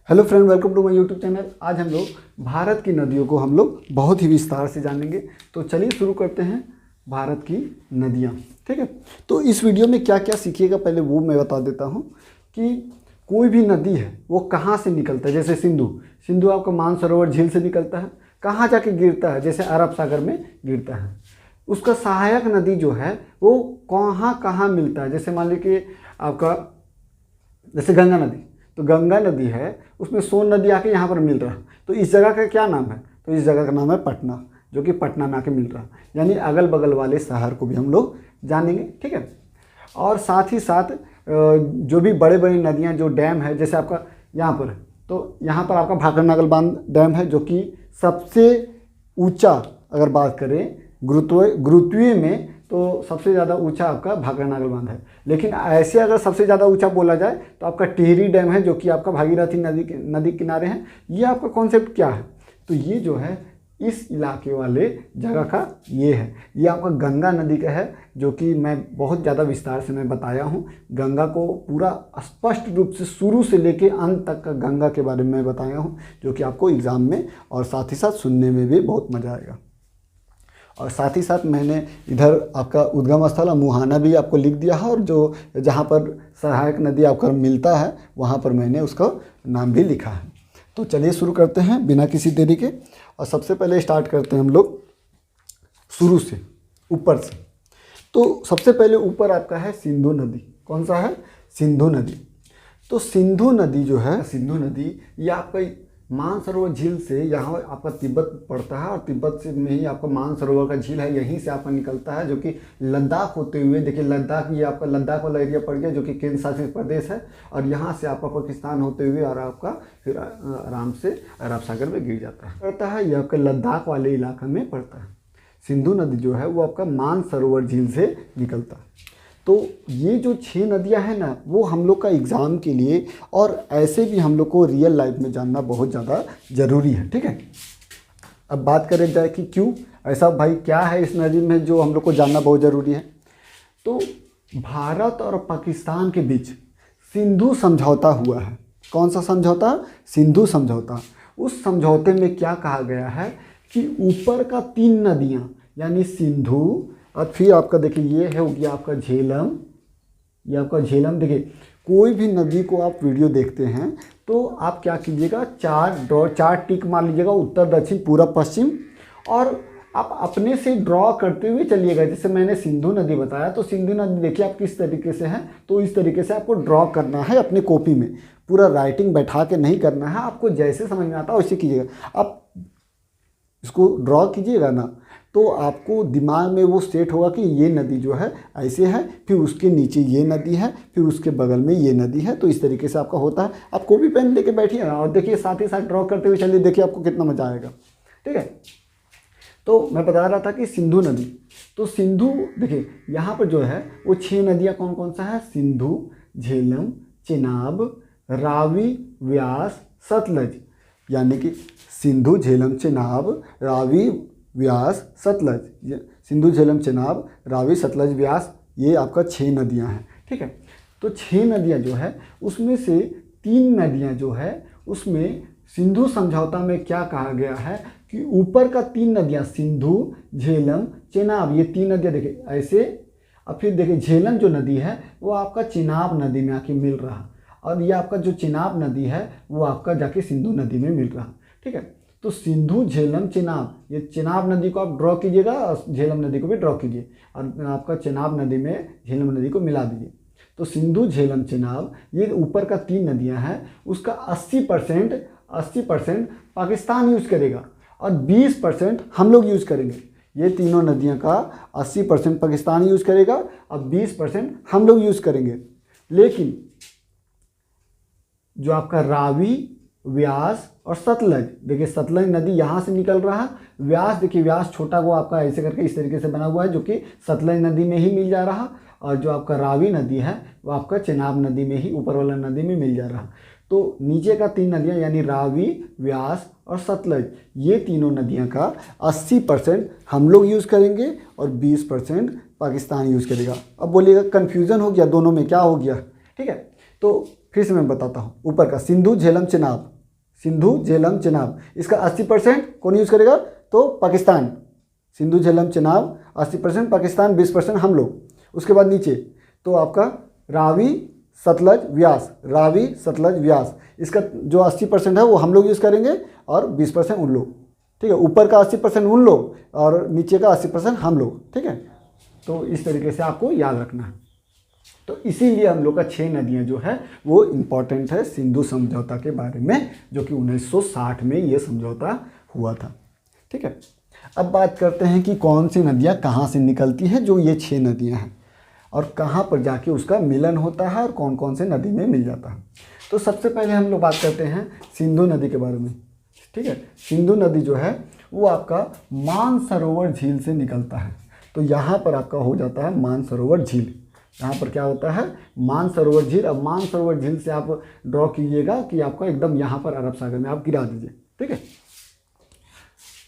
Hello friend, welcome to my YouTube channel. आज हम लोग भारत की नदियों को हम लोग बहुत ही विस्तार से जानेंगे। तो चलिए शुरू करते हैं भारत की नदियाँ। ठीक है, तो इस वीडियो में क्या क्या सीखिएगा पहले वो मैं बता देता हूँ कि कोई भी नदी है वो कहाँ से निकलता है। जैसे सिंधु आपका मानसरोवर झील से निकलता है, कहाँ जाके गिरता है, जैसे अरब सागर में गिरता है। उसका सहायक नदी जो है वो कहाँ कहाँ मिलता है। जैसे मान लीजिए आपका जैसे गंगा नदी, तो गंगा नदी है उसमें सोन नदी आके यहाँ पर मिल रहा है, तो इस जगह का क्या नाम है, तो इस जगह का नाम है पटना, जो कि पटना में आके मिल रहा है। यानी अगल बगल वाले शहर को भी हम लोग जानेंगे। ठीक है, और साथ ही साथ जो भी बड़े बड़ी नदियाँ जो डैम है, जैसे आपका यहाँ पर है, तो यहाँ पर आपका भाकरनागल बांध डैम है, जो कि सबसे ऊंचा अगर बात करें गुरुत्वीय में तो सबसे ज़्यादा ऊंचा आपका भाकरनागल बांध है। लेकिन ऐसे अगर सबसे ज़्यादा ऊंचा बोला जाए तो आपका टिहरी डैम है, जो कि आपका भागीरथी नदी किनारे है। ये आपका कॉन्सेप्ट क्या है, तो ये जो है इस इलाके वाले जगह का ये है, ये आपका गंगा नदी का है, जो कि मैं बहुत ज़्यादा विस्तार से मैं बताया हूँ। गंगा को पूरा स्पष्ट रूप से शुरू से लेके अंत तक का गंगा के बारे में मैं बताया हूँ, जो कि आपको एग्ज़ाम में और साथ ही साथ सुनने में भी बहुत मज़ा आएगा। और साथ ही साथ मैंने इधर आपका उद्गम स्थल मुहाना भी आपको लिख दिया है, और जो जहाँ पर सहायक नदी आपका मिलता है वहाँ पर मैंने उसका नाम भी लिखा है। तो चलिए शुरू करते हैं बिना किसी देरी के। और सबसे पहले स्टार्ट करते हैं हम लोग शुरू से, ऊपर से। तो सबसे पहले ऊपर आपका है सिंधु नदी। कौन सा है? सिंधु नदी। तो सिंधु नदी जो है, सिंधु नदी ये आपका मानसरोवर झील से यहाँ आपका तिब्बत पड़ता है, और तिब्बत से में ही आपका मानसरोवर का झील है, यहीं से आपका निकलता है, जो कि लद्दाख होते हुए, देखिए लद्दाख, ये आपका लद्दाख वाला एरिया पड़ गया, जो कि केंद्र शासित प्रदेश है, और यहाँ से आपका पाकिस्तान होते हुए और आपका फिर आराम से अरब सागर में गिर जाता है। ये आपका लद्दाख वाले इलाका में पड़ता है। सिंधु नदी जो है वो आपका मानसरोवर झील से निकलता है। तो ये जो 6 नदियां हैं ना, वो हम लोग का एग्ज़ाम के लिए और ऐसे भी हम लोग को रियल लाइफ में जानना बहुत ज़्यादा ज़रूरी है। ठीक है, अब बात करें जाए कि क्यों ऐसा, भाई क्या है इस नदी में जो हम लोग को जानना बहुत ज़रूरी है। तो भारत और पाकिस्तान के बीच सिंधु समझौता हुआ है। कौन सा समझौता? सिंधु समझौता। उस समझौते में क्या कहा गया है कि ऊपर का 3 नदियाँ यानी सिंधु, और फिर आपका देखिए ये है हो गया आपका झेलम, ये आपका झेलम। देखिए कोई भी नदी को आप वीडियो देखते हैं तो आप क्या कीजिएगा, 4 टिक मार लीजिएगा, उत्तर दक्षिण पूर्व पश्चिम, और आप अपने से ड्रॉ करते हुए चलिएगा। जैसे मैंने सिंधु नदी बताया, तो सिंधु नदी देखिए आप किस तरीके से है, तो इस तरीके से आपको ड्रॉ करना है अपने कॉपी में। पूरा राइटिंग बैठा के नहीं करना है, आपको जैसे समझ में आता है वैसे कीजिएगा। आप इसको ड्रॉ कीजिएगा ना, तो आपको दिमाग में वो सेट होगा कि ये नदी जो है ऐसे है, फिर उसके नीचे ये नदी है, फिर उसके बगल में ये नदी है। तो इस तरीके से आपका होता है। आप कॉपी पेन लेके बैठिए ना और देखिए, साथ ही साथ ड्रॉ करते हुए चलिए, देखिए आपको कितना मजा आएगा। ठीक है, तो मैं बता रहा था कि सिंधु नदी, तो सिंधु देखिए यहाँ पर जो है वो 6 नदियाँ कौन कौन सा है? सिंधु, झेलम, चेनाब, रावी, व्यास, सतलज। यानी कि सिंधु, झेलम, चेनाब, रावी, व्यास, सतलज। सिंधु, झेलम, चेनाब, रावी, सतलज, व्यास, ये आपका 6 नदियां हैं। ठीक है, तो 6 नदियां जो है उसमें से 3 नदियां जो है उसमें सिंधु समझौता में क्या कहा गया है कि ऊपर का 3 नदियां सिंधु, झेलम, चेनाब, ये 3 नदियां देखिए ऐसे। अब फिर देखिए झेलम जो नदी है वो आपका चेनाब नदी में आके मिल रहा, और ये आपका जो चेनाब नदी है वो आपका जाके सिंधु नदी में मिल रहा। ठीक है, तो सिंधु, झेलम, चेनाब, ये चेनाब नदी को आप ड्रॉ कीजिएगा और झेलम नदी को भी ड्रॉ कीजिए, और आपका चेनाब नदी में झेलम नदी को मिला दीजिए। तो सिंधु, झेलम, चेनाब, ये ऊपर का 3 नदियां हैं, उसका 80% पाकिस्तान यूज़ करेगा और 20% हम लोग यूज़ करेंगे। ये तीनों नदियाँ का 80% पाकिस्तान यूज़ करेगा और 20% हम लोग यूज़ करेंगे। लेकिन जो आपका रावी, व्यास और सतलज, देखिए सतलज नदी यहाँ से निकल रहा है, व्यास देखिए व्यास छोटा वो आपका ऐसे करके इस तरीके से बना हुआ है, जो कि सतलज नदी में ही मिल जा रहा, और जो आपका रावी नदी है वो आपका चेनाब नदी में ही, ऊपर वाला नदी में मिल जा रहा। तो नीचे का 3 नदियाँ यानी रावी, व्यास और सतलज, ये तीनों नदियाँ का 80% हम लोग यूज़ करेंगे और 20% पाकिस्तान यूज़ करेगा। अब बोलिएगा कन्फ्यूज़न हो गया दोनों में, क्या हो गया? ठीक है, तो फिर से मैं बताता हूँ। ऊपर का सिंधु, झेलम, चेनाब, सिंधु, झेलम, चेनाब। इसका 80% कौन यूज़ करेगा? तो पाकिस्तान। सिंधु, झेलम, चेनाब 80% पाकिस्तान, 20% हम लोग। उसके बाद नीचे तो आपका रावी, सतलज, व्यास। रावी, सतलज, व्यास, इसका जो 80% है वो हम लोग यूज़ करेंगे और 20% उन लोग। ठीक है, ऊपर का 80% उन लोग और नीचे का 80% हम लोग। ठीक है, तो इस तरीके से आपको याद रखना है। तो इसीलिए हम लोग का 6 नदियाँ जो है वो इम्पॉर्टेंट है सिंधु समझौता के बारे में, जो कि 1960 में ये समझौता हुआ था। ठीक है, अब बात करते हैं कि कौन सी नदियाँ कहाँ से निकलती हैं, जो ये 6 नदियाँ हैं, और कहाँ पर जाके उसका मिलन होता है और कौन कौन से नदी में मिल जाता है। तो सबसे पहले हम लोग बात करते हैं सिंधु नदी के बारे में। ठीक है, सिंधु नदी जो है वो आपका मानसरोवर झील से निकलता है। तो यहाँ पर आपका हो जाता है मानसरोवर झील। यहाँ पर क्या होता है? मानसरोवर झील। अब मानसरोवर झील से आप ड्रॉ कीजिएगा कि आपका एकदम यहाँ पर अरब सागर में आप गिरा दीजिए। ठीक है,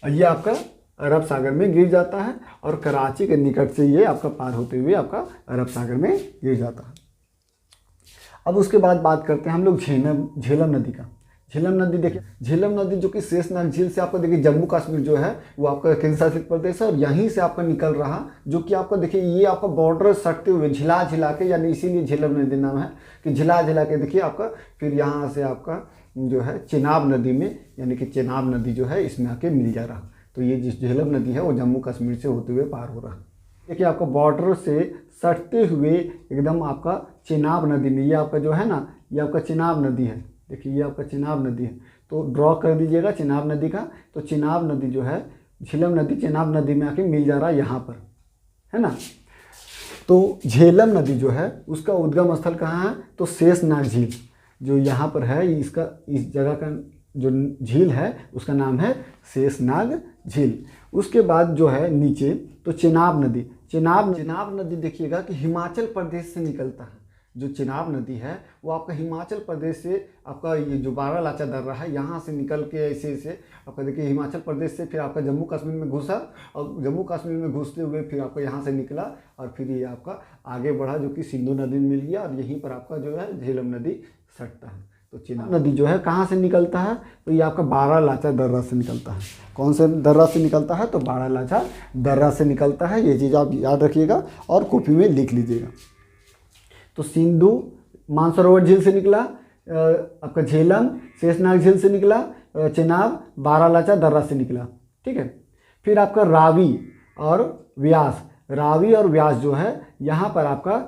ये आपका अरब सागर में गिर जाता है और कराची के निकट से ये आपका पार होते हुए आपका अरब सागर में गिर जाता है। अब उसके बाद बात करते हैं हम लोग झेलम नदी का। झेलम नदी देखिए, झेलम नदी जो कि शेषनाग झील से आपका देखिए जम्मू कश्मीर जो है वो आपका केंद्र शासित प्रदेश है और यहीं से आपका निकल रहा, जो कि आपका देखिए ये आपका बॉर्डर सटते हुए झिला झिला के, यानी इसीलिए झेलम नदी नाम है कि झिला झिला के देखिए आपका फिर यहाँ से आपका जो है चेनाब नदी में, यानी कि चेनाब नदी जो है इसमें आके मिल जा रहा। तो ये जिस झेलम नदी है वो जम्मू कश्मीर से होते हुए पार हो रहा है। देखिए आपका बॉर्डर से सटते हुए एकदम आपका चेनाब नदी में, ये आपका जो है ना ये आपका चेनाब नदी है। देखिए ये आपका चेनाब नदी है, तो ड्रॉ कर दीजिएगा चेनाब नदी का। तो चेनाब नदी जो है झेलम नदी चेनाब नदी में आके मिल जा रहा है यहाँ पर, है ना। तो झेलम नदी जो है उसका उद्गम स्थल कहाँ है? तो शेषनाग झील जो यहाँ पर है, इसका इस जगह का जो झील है उसका नाम है शेषनाग झील। उसके बाद जो है नीचे तो चेनाब नदी। चेनाब नदी देखिएगा कि हिमाचल प्रदेश से निकलता है। जो चेनाब नदी है वो आपका हिमाचल प्रदेश से आपका ये जो बारालाचा दर्रा है यहाँ से निकल के ऐसे ऐसे आपका देखिए हिमाचल प्रदेश से फिर आपका जम्मू कश्मीर में घुसा और जम्मू कश्मीर में घुसते हुए फिर आपका यहाँ से निकला और फिर ये आपका आगे बढ़ा जो कि सिंधु नदी में मिल गया और यहीं पर आपका जो है झेलम नदी सटता है। तो चेनाब नदी जो है कहाँ से निकलता है? तो ये आपका बारालाचा दर्रा से निकलता है। कौन से दर्रा से निकलता है? तो बारालाचा दर्रा से निकलता है। ये चीज़ आप याद रखिएगा और कॉपी में लिख लीजिएगा। तो सिंधु मानसरोवर झील से निकला, आपका झेलम शेषनाग झील से निकला, चेनाब बारालाचा दर्रा से निकला। ठीक है, फिर आपका रावी और व्यास। रावी और व्यास जो है यहाँ पर आपका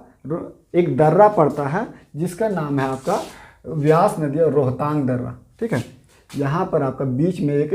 एक दर्रा पड़ता है जिसका नाम है आपका व्यास नदी और रोहतांग दर्रा। ठीक है, यहाँ पर आपका बीच में एक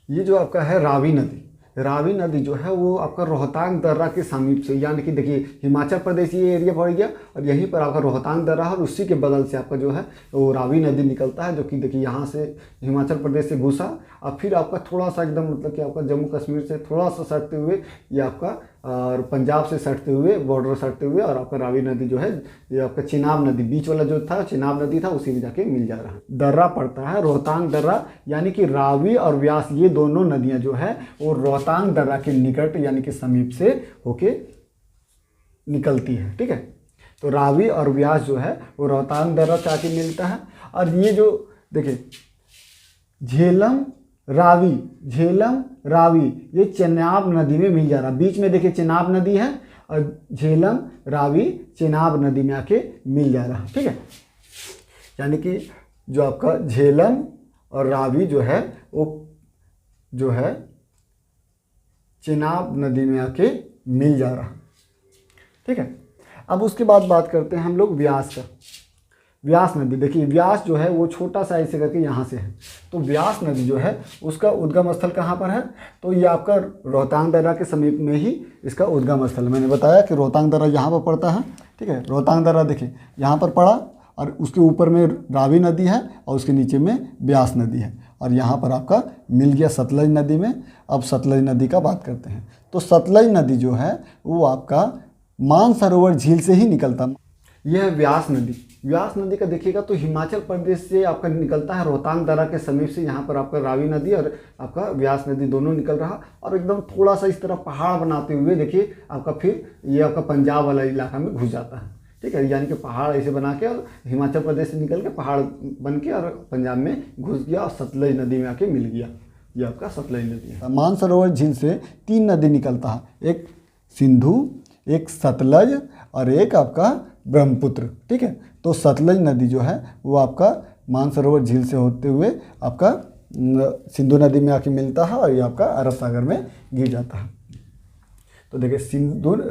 ये जो आपका है रावी नदी। रावी नदी जो है वो आपका रोहतांग दर्रा के समीप से, यानी कि देखिए हिमाचल प्रदेश ये एरिया पड़ गया और यहीं पर आपका रोहतांग दर्रा है और उसी के बगल से आपका जो है वो रावी नदी निकलता है, जो कि देखिए यहाँ से हिमाचल प्रदेश से घुसा और फिर आपका थोड़ा सा एकदम मतलब कि आपका जम्मू कश्मीर से थोड़ा सा सटते हुए ये आपका और पंजाब से सटते हुए बॉर्डर सटते हुए और आपका रावी नदी जो है ये आपका चेनाब नदी बीच वाला जो था चेनाब नदी था उसी में जाके मिल जा रहा है। दर्रा पड़ता है रोहतांग दर्रा, यानी कि रावी और व्यास ये दोनों नदियां जो है वो रोहतांग दर्रा के निकट यानी कि समीप से होके निकलती है। ठीक है, तो रावी और व्यास जो है वो रोहतांग दर्रा से आके मिलता है। और ये जो देखिए झेलम रावी ये चेनाब नदी में मिल जा रहा है। बीच में देखिए चेनाब नदी है और झेलम रावी चेनाब नदी में आके मिल जा रहा है। ठीक है, यानी कि जो आपका झेलम और रावी जो है वो जो है चेनाब नदी में आके मिल जा रहा है। ठीक है, अब उसके बाद बात करते हैं हम लोग व्यास का। व्यास नदी देखिए व्यास जो है वो छोटा सा ऐसे करके यहाँ से है, तो व्यास नदी जो है उसका उद्गम स्थल कहाँ पर है? तो ये आपका रोहतांग दर्रा के समीप में ही इसका उद्गम स्थल। मैंने बताया कि रोहतांग दर्रा यहाँ पर पड़ता है। ठीक है, रोहतांग दर्रा देखिए यहाँ पर पड़ा और उसके ऊपर में रावी नदी है और उसके नीचे में व्यास नदी है और यहाँ पर आपका मिल गया सतलज नदी में। अब सतलज नदी का बात करते हैं। तो सतलज नदी जो है वो आपका मानसरोवर झील से ही निकलता। यह है व्यास नदी। व्यास नदी का देखिएगा तो हिमाचल प्रदेश से आपका निकलता है रोहतांग दर्रा के समीप से। यहाँ पर आपका रावी नदी और आपका व्यास नदी दोनों निकल रहा और एकदम थोड़ा सा इस तरह पहाड़ बनाते हुए देखिए आपका फिर ये आपका पंजाब वाला इलाका में घुस जाता है। ठीक है, यानी कि पहाड़ ऐसे बना के और हिमाचल प्रदेश से निकल के पहाड़ बन के और पंजाब में घुस गया और सतलज नदी में आके मिल गया। ये आपका सतलज नदी है। मानसरोवर झील से 3 नदी निकलता है, एक सिंधु, एक सतलज और एक आपका ब्रह्मपुत्र। ठीक है, तो सतलज नदी जो है वो आपका मानसरोवर झील से होते हुए आपका सिंधु नदी में आके मिलता है और ये आपका अरब सागर में गिर जाता है। तो देखिए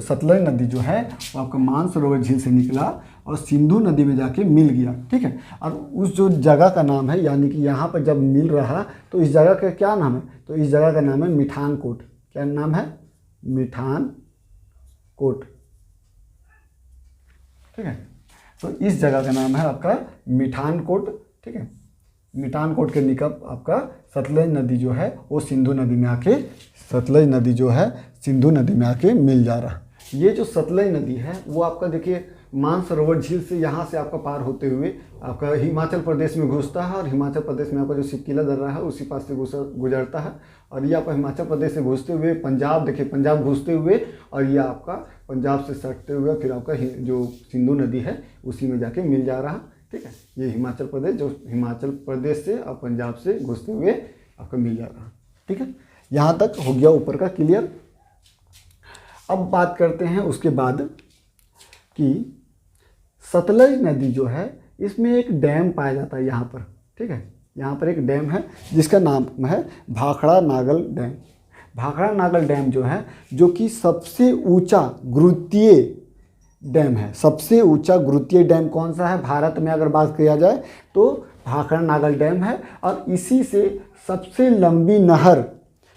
सतलज नदी जो है वो आपका मानसरोवर झील से निकला और सिंधु नदी में जाके मिल गया। ठीक है, और उस जो जगह का नाम है, यानी कि यहाँ पर जब मिल रहा तो इस जगह का क्या नाम है, तो इस जगह का नाम है मिठानकोट। क्या नाम है? मिठानकोट। ठीक है, तो इस जगह का नाम है आपका मिठानकोट। ठीक है, मिठानकोट के निकट आपका सतलज नदी जो है वो सिंधु नदी में आके सतलज नदी जो है सिंधु नदी में आके मिल जा रहा है। ये जो सतलज नदी है वो आपका देखिए मानसरोवर झील से यहाँ से आपका पार होते हुए आपका हिमाचल प्रदेश में घुसता है और हिमाचल प्रदेश में आपका जो सिपकिला दर्रा है उसी पास से गुजरता है और ये आपका हिमाचल प्रदेश से घुसते हुए पंजाब, देखिए पंजाब घुसते हुए और ये आपका पंजाब से सटते हुए फिर आपका जो सिंधु नदी है उसी में जाके मिल जा रहा है। ठीक है, ये हिमाचल प्रदेश जो हिमाचल प्रदेश से और पंजाब से घुसते हुए आपका मिल जा रहा है। ठीक है, यहाँ तक हो गया ऊपर का क्लियर। अब बात करते हैं उसके बाद कि सतलज नदी जो है इसमें एक डैम पाया जाता है यहाँ पर। ठीक है, यहाँ पर एक डैम है जिसका नाम है भाखड़ा नागल डैम। भाखड़ा नागल डैम जो है जो कि सबसे ऊंचा गुरुत्वीय डैम है। सबसे ऊंचा गुरुत्वीय डैम कौन सा है भारत में अगर बात किया जाए तो भाखड़ा नागल डैम है और इसी से सबसे लंबी नहर,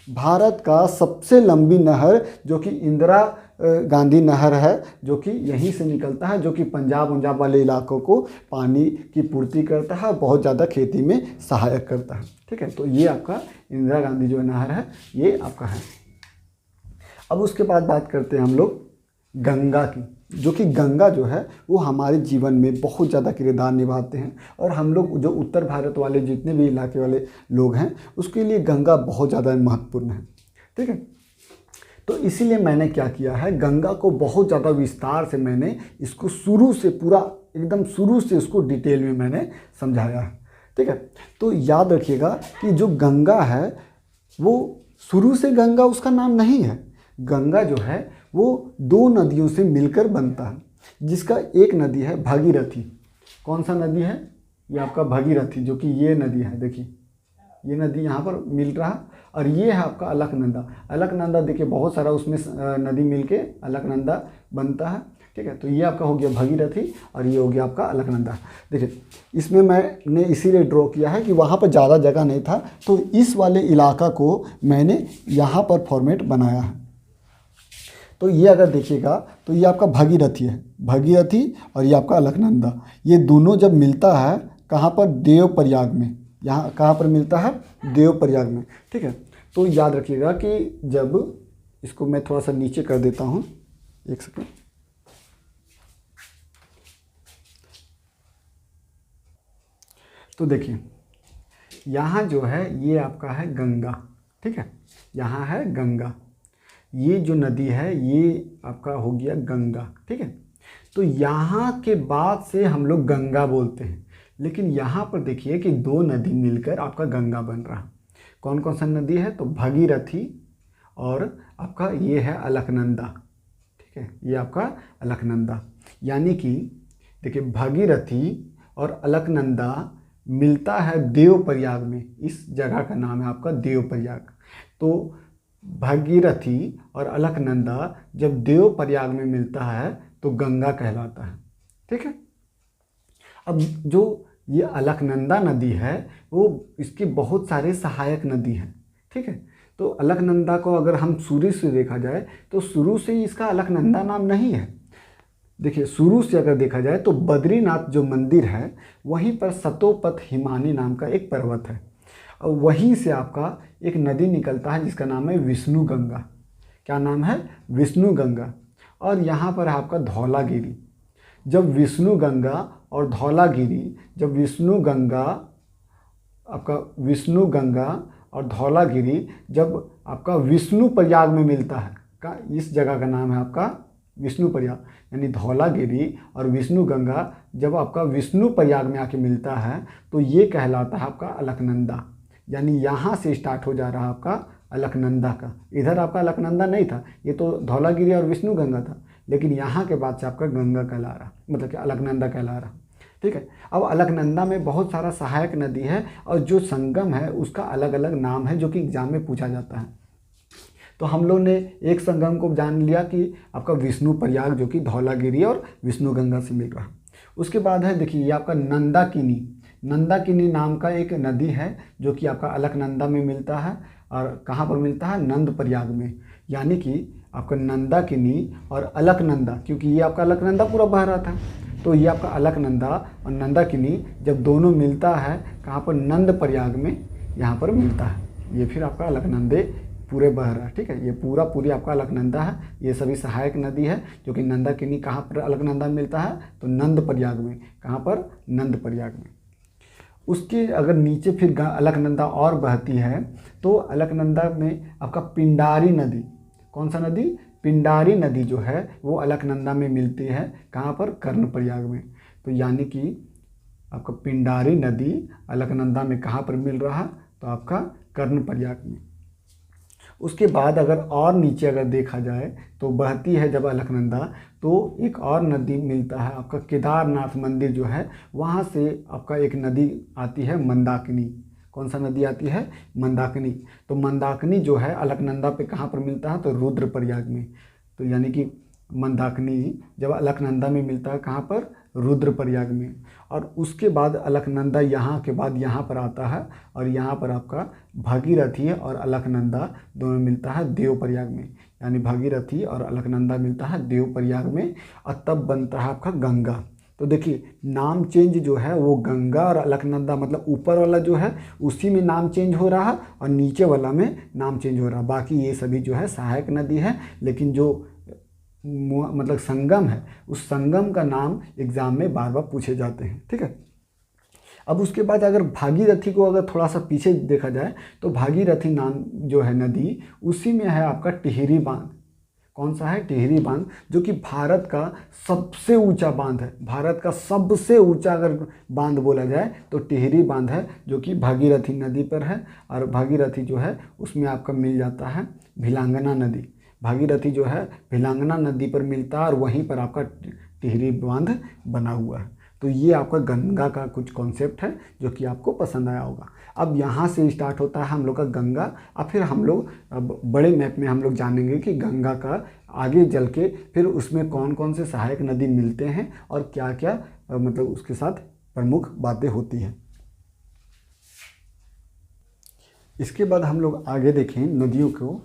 भारत का सबसे लंबी नहर जो कि इंदिरा गांधी नहर है जो कि यहीं से निकलता है, जो कि पंजाब वाले इलाकों को पानी की पूर्ति करता है और बहुत ज़्यादा खेती में सहायक करता है। ठीक है, तो ये आपका इंदिरा गांधी जो नहर है ये आपका है। अब उसके बाद बात करते हैं हम लोग गंगा की, जो कि गंगा जो है वो हमारे जीवन में बहुत ज़्यादा किरदार निभाते हैं और हम लोग जो उत्तर भारत वाले जितने भी इलाके वाले लोग हैं उसके लिए गंगा बहुत ज़्यादा महत्वपूर्ण है। ठीक है, तो इसीलिए मैंने क्या किया है, गंगा को बहुत ज़्यादा विस्तार से मैंने इसको शुरू से पूरा एकदम शुरू से इसको डिटेल में मैंने समझाया है। ठीक है, तो याद रखिएगा कि जो गंगा है वो शुरू से गंगा उसका नाम नहीं है। गंगा जो है वो 2 नदियों से मिलकर बनता है, जिसका एक नदी है भागीरथी। कौन सा नदी है? ये आपका भागीरथी, जो कि ये नदी है। देखिए ये नदी यहाँ पर मिल रहा है और ये है आपका अलकनंदा। अलकनंदा देखिए बहुत सारा उसमें नदी मिलके अलकनंदा बनता है। ठीक है, तो ये आपका हो गया भागीरथी और ये हो गया आपका अलकनंदा। देखिए इसमें मैंने इसीलिए ड्रॉ किया है कि वहाँ पर ज़्यादा जगह नहीं था तो इस वाले इलाका को मैंने यहाँ पर फॉर्मेट बनाया है। तो ये अगर देखिएगा तो ये आपका भागीरथी है, भागीरथी और ये आपका अलकनंदा। ये दोनों जब मिलता है कहाँ पर? देवप्रयाग में। यहाँ कहाँ पर मिलता है? देवप्रयाग में। ठीक है, तो याद रखिएगा कि जब इसको मैं थोड़ा सा नीचे कर देता हूँ, एक सेकंड। तो देखिए यहाँ जो है ये आपका है गंगा। ठीक है, यहाँ है गंगा, ये जो नदी है ये आपका हो गया गंगा। ठीक है, तो यहाँ के बाद से हम लोग गंगा बोलते हैं, लेकिन यहाँ पर देखिए कि 2 नदी मिलकर आपका गंगा बन रहा। कौन कौन सा नदी है? तो भागीरथी और आपका ये है अलकनंदा। ठीक है, ये आपका अलकनंदा, यानी कि देखिए भागीरथी और अलकनंदा मिलता है देवप्रयाग में। इस जगह का नाम है आपका देवप्रयाग। तो भागीरथी और अलकनंदा जब देवप्रयाग में मिलता है तो गंगा कहलाता है। ठीक है, अब जो ये अलकनंदा नदी है वो इसके बहुत सारे सहायक नदी हैं। ठीक है, तो अलकनंदा को अगर हम शुरू से देखा जाए तो शुरू से ही इसका अलकनंदा नाम नहीं है। देखिए शुरू से अगर देखा जाए तो बद्रीनाथ जो मंदिर है वहीं पर सतोपथ हिमानी नाम का एक पर्वत है और वहीं से आपका एक नदी निकलता है जिसका नाम है विष्णु गंगा। क्या नाम है? विष्णु गंगा। और यहाँ पर है आपका धौलागिरी। जब विष्णु गंगा और धौलागिरी, जब विष्णु गंगा और धौलागिरी जब आपका विष्णु प्रयाग में मिलता है, का इस जगह का नाम है आपका विष्णु प्रयाग, यानी धौलागिरी और विष्णु गंगा जब आपका विष्णु प्रयाग में आके मिलता है तो ये कहलाता है आपका अलकनंदा। यानी यहाँ से स्टार्ट हो जा रहा है आपका अलकनंदा का। इधर आपका अलकनंदा नहीं था, ये तो धौलागिरी और विष्णु गंगा था, लेकिन यहाँ के बाद से आपका गंगा कहला रहा, मतलब कि अलकनंदा कहला रहा। ठीक है। अब अलकनंदा में बहुत सारा सहायक नदी है और जो संगम है उसका अलग अलग नाम है जो कि एग्जाम में पूछा जाता है। तो हम लोग ने एक संगम को जान लिया कि आपका विष्णु प्रयाग जो कि धौलागिरी और विष्णु गंगा से मिल रहा। उसके बाद है देखिए ये आपका नंदाकिनी। नंदाकिनी नाम का एक नदी है जो कि आपका अलकनंदा में मिलता है और कहाँ पर मिलता है, नंद प्रयाग में। यानी कि आपका नंदाकिनी और अलकनंदा, क्योंकि ये आपका अलकनंदा पूरा बह रहा था, तो ये आपका अलकनंदा और नंदाकिनी जब दोनों मिलता है कहाँ पर, नंद प्रयाग में यहाँ पर मिलता है। ये फिर आपका अलकनंदे पूरे बह रहा है। ठीक है, ये पूरी आपका अलकनंदा है। ये सभी सहायक नदी है जो कि नंदाकिनी कहाँ पर अलकनंदा में मिलता है, तो नंद प्रयाग में। कहाँ पर, नंद प्रयाग में। उसके अगर नीचे फिर अलकनंदा और बहती है तो अलकनंदा में आपका पिंडारी नदी, कौन सा नदी, पिंडारी नदी जो है वो अलकनंदा में मिलती है। कहाँ पर, कर्णप्रयाग में। तो यानी कि आपका पिंडारी नदी अलकनंदा में कहाँ पर मिल रहा, तो आपका कर्णप्रयाग में। उसके बाद अगर और नीचे अगर देखा जाए तो बहती है जब अलकनंदा तो एक और नदी मिलता है आपका केदारनाथ मंदिर जो है, वहाँ से आपका एक नदी आती है मंदाकिनी। कौन सा नदी आती है, मंदाकिनी। तो मंदाकिनी जो है अलकनंदा पे कहाँ पर मिलता है, तो रुद्रप्रयाग में। तो यानी कि मंदाकिनी जब अलकनंदा में मिलता है कहाँ पर, रुद्रप्रयाग में। और उसके बाद अलकनंदा यहाँ के बाद यहाँ पर आता है और यहाँ पर आपका भागीरथी और अलकनंदा दोनों मिलता है देवप्रयाग में। यानी भागीरथी और अलकनंदा मिलता है देवप्रयाग में और तब बनता है आपका गंगा। तो देखिए नाम चेंज जो है वो गंगा और अलकनंदा, मतलब ऊपर वाला जो है उसी में नाम चेंज हो रहा है और नीचे वाला में नाम चेंज हो रहा है। बाकी ये सभी जो है सहायक नदी है, लेकिन जो मतलब संगम है उस संगम का नाम एग्जाम में बार बार पूछे जाते हैं। ठीक है। अब उसके बाद अगर भागीरथी को अगर थोड़ा सा पीछे देखा जाए तो भागीरथी नाम जो है नदी, उसी में है आपका टिहरी बांध। कौन सा है, टिहरी बांध, जो कि भारत का सबसे ऊंचा बांध है। भारत का सबसे ऊंचा अगर बांध बोला जाए तो टिहरी बांध है, जो कि भागीरथी नदी पर है। और भागीरथी जो है उसमें आपका मिल जाता है भिलांगना नदी। भागीरथी जो है भिलांगना नदी पर मिलता है और वहीं पर आपका टिहरी बांध बना हुआ है। तो ये आपका गंगा का कुछ कॉन्सेप्ट है जो कि आपको पसंद आया होगा। अब यहाँ से स्टार्ट होता है हम लोग का गंगा, और फिर हम लोग अब बड़े मैप में हम लोग जानेंगे कि गंगा का आगे चल के फिर उसमें कौन कौन से सहायक नदी मिलते हैं और क्या क्या मतलब उसके साथ प्रमुख बातें होती हैं। इसके बाद हम लोग आगे देखें नदियों को,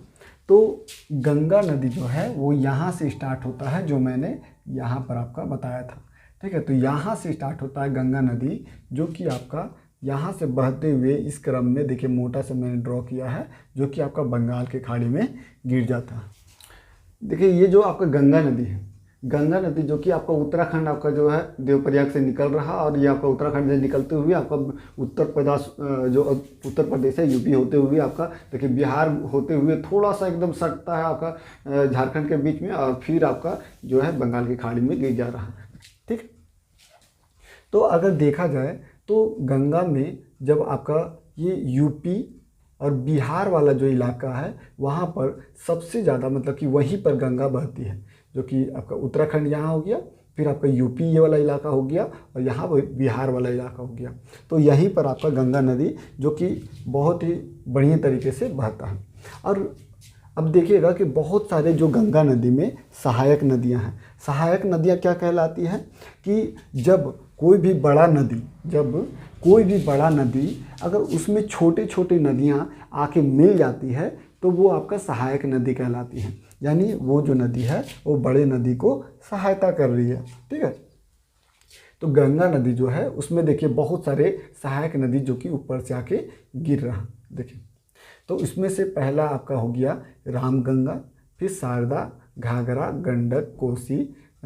तो गंगा नदी जो है वो यहाँ से स्टार्ट होता है, जो मैंने यहाँ पर आपका बताया था। ठीक है। तो यहाँ से स्टार्ट होता है गंगा नदी, जो कि आपका यहाँ से बहते हुए इस क्रम में देखिए मोटा से मैंने ड्रॉ किया है, जो कि आपका बंगाल के खाड़ी में गिर जाता है। देखिए ये जो आपका गंगा नदी है, गंगा नदी जो कि आपका उत्तराखंड आपका जो है देवप्रयाग से निकल रहा, और ये आपका उत्तराखंड से निकलते हुए आपका उत्तर प्रदेश है, यूपी होते हुए आपका देखिए बिहार होते हुए थोड़ा सा एकदम सटता है आपका झारखंड के बीच में, और फिर आपका जो है बंगाल की खाड़ी में गिर जा रहा है। ठीक। तो अगर देखा जाए तो गंगा में जब आपका ये यूपी और बिहार वाला जो इलाका है वहाँ पर सबसे ज़्यादा मतलब कि वहीं पर गंगा बहती है, जो कि आपका उत्तराखंड यहाँ हो गया, फिर आपका यूपी ये वाला इलाका हो गया, और यहाँ बिहार वाला इलाका हो गया। तो यहीं पर आपका गंगा नदी जो कि बहुत ही बढ़िया तरीके से बहता है। और अब देखिएगा कि बहुत सारे जो गंगा नदी में सहायक नदियाँ हैं। सहायक नदियाँ क्या कहलाती हैं कि जब कोई भी बड़ा नदी अगर उसमें छोटे छोटे नदियाँ आके मिल जाती है तो वो आपका सहायक नदी कहलाती है। यानी वो जो नदी है वो बड़े नदी को सहायता कर रही है। ठीक है। तो गंगा नदी जो है उसमें देखिए बहुत सारे सहायक नदी जो कि ऊपर से आके गिर रहा। देखिए तो इसमें से पहला आपका हो गया रामगंगा, फिर शारदा, घाघरा, गंडक, कोसी,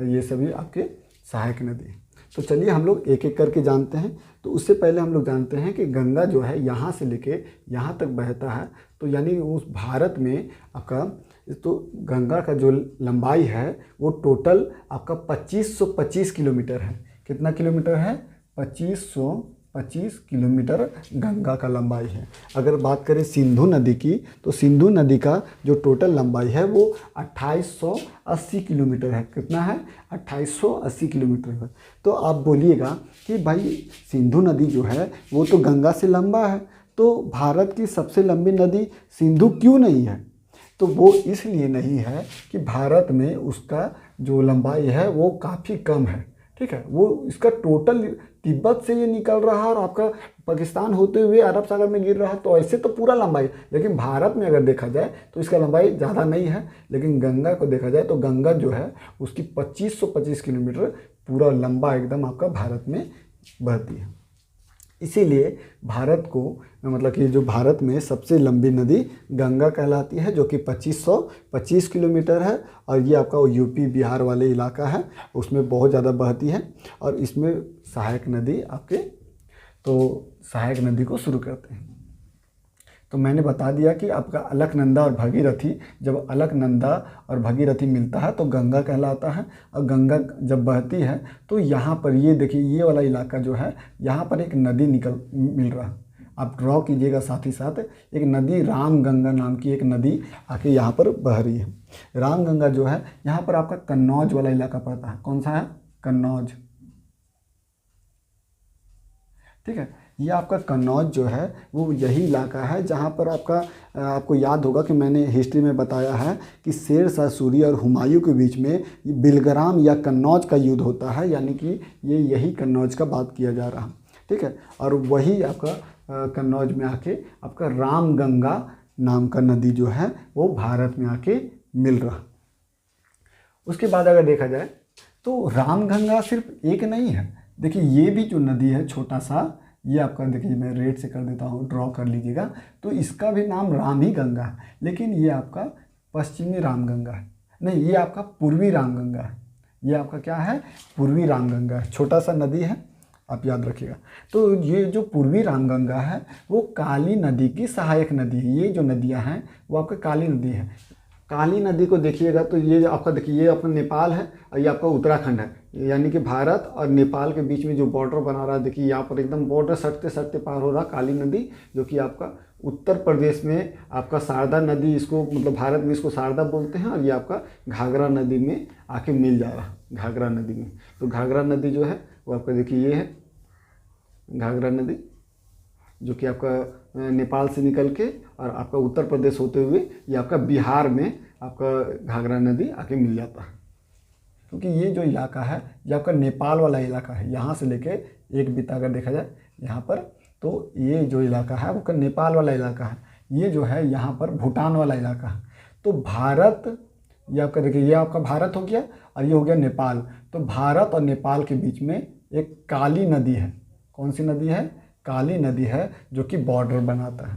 ये सभी आपके सहायक नदी। तो चलिए हम लोग एक एक करके जानते हैं। तो उससे पहले हम लोग जानते हैं कि गंगा जो है यहाँ से लेके यहाँ तक बहता है, तो यानी उस भारत में आपका तो गंगा का जो लंबाई है वो टोटल आपका 2525 किलोमीटर है। कितना किलोमीटर है? 2525 किलोमीटर गंगा का लंबाई है। अगर बात करें सिंधु नदी की, तो सिंधु नदी का जो टोटल लंबाई है वो 2880 किलोमीटर है। कितना है? 2880 किलोमीटर है। तो आप बोलिएगा कि भाई सिंधु नदी जो है वो तो गंगा से लंबा है, तो भारत की सबसे लंबी नदी सिंधु क्यों नहीं है? तो वो इसलिए नहीं है कि भारत में उसका जो लंबाई है वो काफ़ी कम है। ठीक है, वो इसका टोटल तिब्बत से ये निकल रहा है और आपका पाकिस्तान होते हुए अरब सागर में गिर रहा है, तो ऐसे तो पूरा लंबाई। लेकिन भारत में अगर देखा जाए तो इसका लंबाई ज़्यादा नहीं है। लेकिन गंगा को देखा जाए तो गंगा जो है उसकी 2525 किलोमीटर पूरा लंबा एकदम आपका भारत में बहती है। इसीलिए भारत को, मतलब कि जो भारत में सबसे लंबी नदी गंगा कहलाती है, जो कि 2525 किलोमीटर है। और ये आपका यूपी बिहार वाले इलाका है उसमें बहुत ज़्यादा बहती है। और इसमें सहायक नदी आपके, तो सहायक नदी को शुरू करते हैं। तो मैंने बता दिया कि आपका अलकनंदा और भगीरथी, जब अलकनंदा और भगीरथी मिलता है तो गंगा कहलाता है। और गंगा जब बहती है तो यहाँ पर ये देखिए, ये वाला इलाका जो है यहाँ पर एक नदी मिल रहा है। आप ड्रॉ कीजिएगा साथ ही साथ, एक नदी रामगंगा नाम की एक नदी आके यहाँ पर बह रही है। रामगंगा जो है यहाँ पर आपका कन्नौज वाला इलाका पड़ता है। कौन सा है? कन्नौज। ठीक है, ये आपका कन्नौज जो है वो यही इलाका है जहाँ पर आपको याद होगा कि मैंने हिस्ट्री में बताया है कि शेर शाह सूरी और हुमायूं के बीच में बिलग्राम या कन्नौज का युद्ध होता है, यानी कि ये यही कन्नौज का बात किया जा रहा है। ठीक है, और वही आपका कन्नौज में आके आपका रामगंगा नाम का नदी जो है वो भारत में आके मिल रहा। उसके बाद अगर देखा जाए तो रामगंगा सिर्फ एक नहीं है। देखिए ये भी जो नदी है छोटा सा, ये आपका देखिए मैं रेड से कर देता हूँ, ड्रॉ कर लीजिएगा। तो इसका भी नाम राम ही गंगा है, लेकिन ये आपका पश्चिमी रामगंगा है, नहीं ये आपका पूर्वी रामगंगा है। ये आपका क्या है? पूर्वी रामगंगा है, छोटा सा नदी है, आप याद रखिएगा। तो ये जो पूर्वी रामगंगा है वो काली नदी की सहायक नदी है। ये जो नदियाँ हैं वो आपका काली नदी है। काली नदी को देखिएगा तो ये आपका देखिए, ये आपका नेपाल है और ये आपका उत्तराखंड है, यानी कि भारत और नेपाल के बीच में जो बॉर्डर बना रहा है, देखिए यहाँ पर एकदम बॉर्डर सटते सटते पार हो रहा काली नदी, जो कि आपका उत्तर प्रदेश में आपका शारदा नदी, इसको मतलब भारत में इसको शारदा बोलते हैं, और ये आपका घाघरा नदी में आके मिल जा रहा, घाघरा नदी में। तो घाघरा नदी जो है वो आपका देखिए ये है घाघरा नदी, जो कि आपका नेपाल से निकल के और आपका उत्तर प्रदेश होते हुए ये आपका बिहार में आपका घाघरा नदी आके मिल जाता है। क्योंकि ये जो इलाका है ये आपका नेपाल वाला इलाका है, यहाँ से लेके एक बिता अगर देखा जाए यहाँ पर, तो ये जो इलाका है वो नेपाल वाला इलाका है। ये जो है यहाँ पर भूटान वाला इलाका है। तो भारत, ये आपका देखिए ये आपका भारत हो गया और ये हो गया नेपाल। तो भारत और नेपाल के बीच में एक काली नदी है। कौन सी नदी है? काली नदी है, जो कि बॉर्डर बनाता है।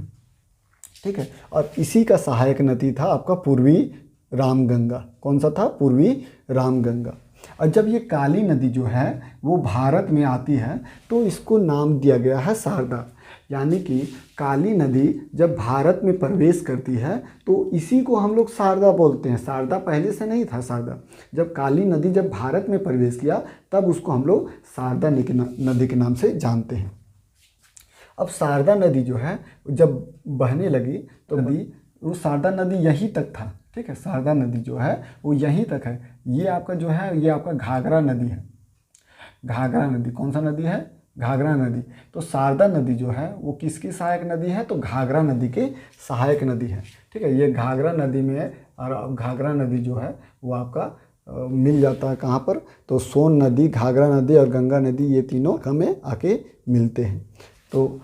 ठीक है, और इसी का सहायक नदी था आपका पूर्वी रामगंगा। कौन सा था? पूर्वी रामगंगा। और जब ये काली नदी जो है वो भारत में आती है तो इसको नाम दिया गया है शारदा। यानी कि काली नदी जब भारत में प्रवेश करती है तो इसी को हम लोग शारदा बोलते हैं। शारदा पहले से नहीं था शारदा। जब काली नदी जब भारत में प्रवेश किया तब उसको हम लोग शारदा नदी के नाम से जानते हैं। अब शारदा नदी जो है जब बहने लगी तो वो शारदा नदी यहीं तक था। ठीक है, शारदा नदी जो है वो यहीं तक है। ये आपका जो है ये आपका घाघरा नदी है। घाघरा नदी कौन सा नदी है? घाघरा नदी। तो शारदा नदी जो है वो किसकी सहायक नदी है? तो घाघरा नदी के सहायक नदी है। ठीक है, ये घाघरा नदी में, और घाघरा नदी जो है वो आपका मिल जाता है कहाँ पर? तो सोन नदी, घाघरा नदी और गंगा नदी, ये तीनों में आके मिलते हैं। तो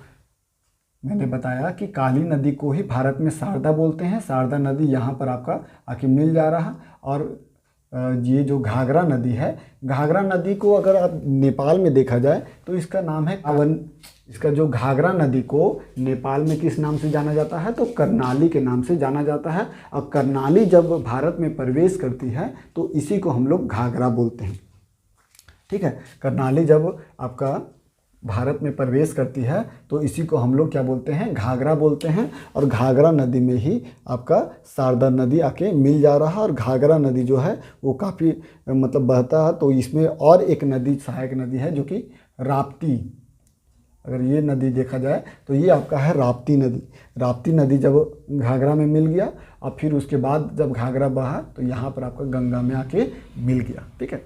मैंने बताया कि काली नदी को ही भारत में शारदा बोलते हैं। शारदा नदी यहाँ पर आपका आके मिल जा रहा। और ये जो घाघरा नदी है, घाघरा नदी को अगर आप नेपाल में देखा जाए तो इसका नाम है कावन। इसका जो घाघरा नदी को नेपाल में किस नाम से जाना जाता है? तो कर्णाली के नाम से जाना जाता है। और कर्णाली जब भारत में प्रवेश करती है तो इसी को हम लोग घाघरा बोलते हैं। ठीक है, कर्णाली जब आपका भारत में प्रवेश करती है तो इसी को हम लोग क्या बोलते हैं, घाघरा बोलते हैं। और घाघरा नदी में ही आपका शारदा नदी आके मिल जा रहा है। और घाघरा नदी जो है वो काफ़ी मतलब बहता है। तो इसमें और एक नदी सहायक नदी है जो कि राप्ती। अगर ये नदी देखा जाए तो ये आपका है राप्ती नदी। राप्ती नदी जब घाघरा में मिल गया और फिर उसके बाद जब घाघरा बहा तो यहाँ पर आपका गंगा में आके मिल गया। ठीक है,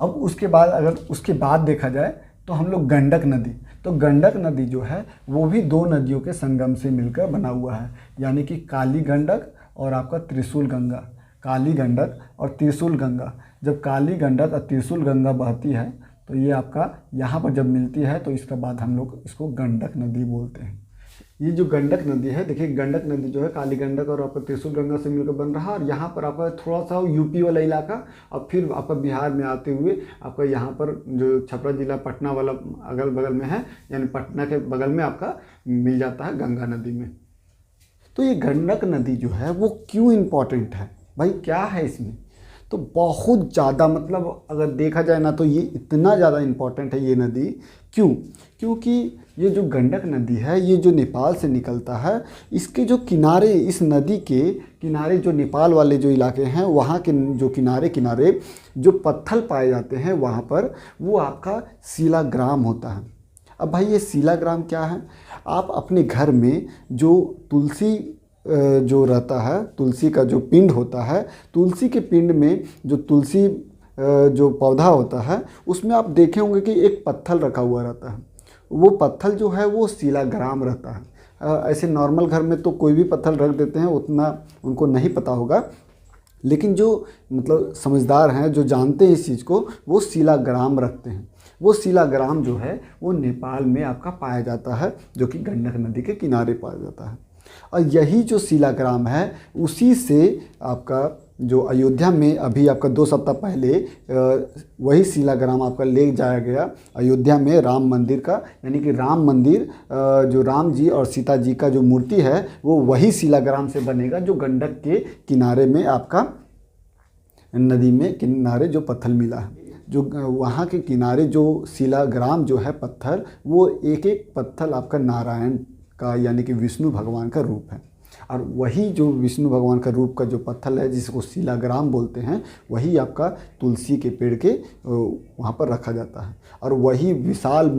अब उसके बाद अगर उसके बाद देखा जाए तो हम लोग गंडक नदी, तो गंडक नदी जो है वो भी दो नदियों के संगम से मिलकर बना हुआ है, यानी कि काली गंडक और आपका त्रिशूल गंगा। काली गंडक और त्रिशूल गंगा, जब काली गंडक और त्रिशूल गंगा बहती है तो ये आपका यहाँ पर जब मिलती है तो इसके बाद हम लोग इसको गंडक नदी बोलते हैं। ये जो गंडक नदी है, देखिए गंडक नदी जो है काली गंडक और आपका त्रिशूल गंगा से मिलकर बन रहा है। और यहाँ पर आपका थोड़ा सा यूपी वाला इलाका और फिर आपका बिहार में आते हुए आपका यहाँ पर जो छपरा जिला पटना वाला अगल बगल में है, यानी पटना के बगल में आपका मिल जाता है गंगा नदी में। तो ये गंडक नदी जो है वो क्यों इम्पोर्टेंट है भाई, क्या है इसमें? तो बहुत ज़्यादा, मतलब अगर देखा जाए ना तो ये इतना ज़्यादा इम्पोर्टेंट है ये नदी। क्यों? क्योंकि ये जो गंडक नदी है ये जो नेपाल से निकलता है, इसके जो किनारे, इस नदी के किनारे जो नेपाल वाले जो इलाके हैं वहाँ के जो किनारे किनारे जो पत्थर पाए जाते हैं वहाँ पर वो आपका शिलाग्राम होता है। अब भाई ये शिलाग्राम क्या है? आप अपने घर में जो तुलसी जो रहता है, तुलसी का जो पिंड होता है, तुलसी के पिंड में जो तुलसी जो पौधा होता है उसमें आप देखे होंगे कि एक पत्थर रखा हुआ रहता है। वो पत्थर जो है वो शिलाग्राम रहता है। ऐसे नॉर्मल घर में तो कोई भी पत्थर रख देते हैं, उतना उनको नहीं पता होगा, लेकिन जो मतलब समझदार हैं, जो जानते हैं इस चीज़ को, वो शिलाग्राम रखते हैं। वो शिलाग्राम जो है वो नेपाल में आपका पाया जाता है, जो कि गंडक नदी के किनारे पाया जाता है। और यही जो शिलाग्राम है उसी से आपका जो अयोध्या में अभी आपका 2 सप्ताह पहले वही शिलाग्राम आपका ले जाया गया अयोध्या में राम मंदिर का, यानी कि राम मंदिर जो राम जी और सीता जी का जो मूर्ति है वो वही शिलाग्राम से बनेगा, जो गंडक के किनारे में आपका नदी में किनारे जो पत्थर मिला है। जो वहाँ के किनारे जो शिलाग्राम जो है पत्थर, वो एक एक पत्थर आपका नारायण का यानी कि विष्णु भगवान का रूप है। और वही जो विष्णु भगवान का रूप का जो पत्थर है जिसको शिलाग्राम बोलते हैं, वही आपका तुलसी के पेड़ के वहाँ पर रखा जाता है। और वही विशाल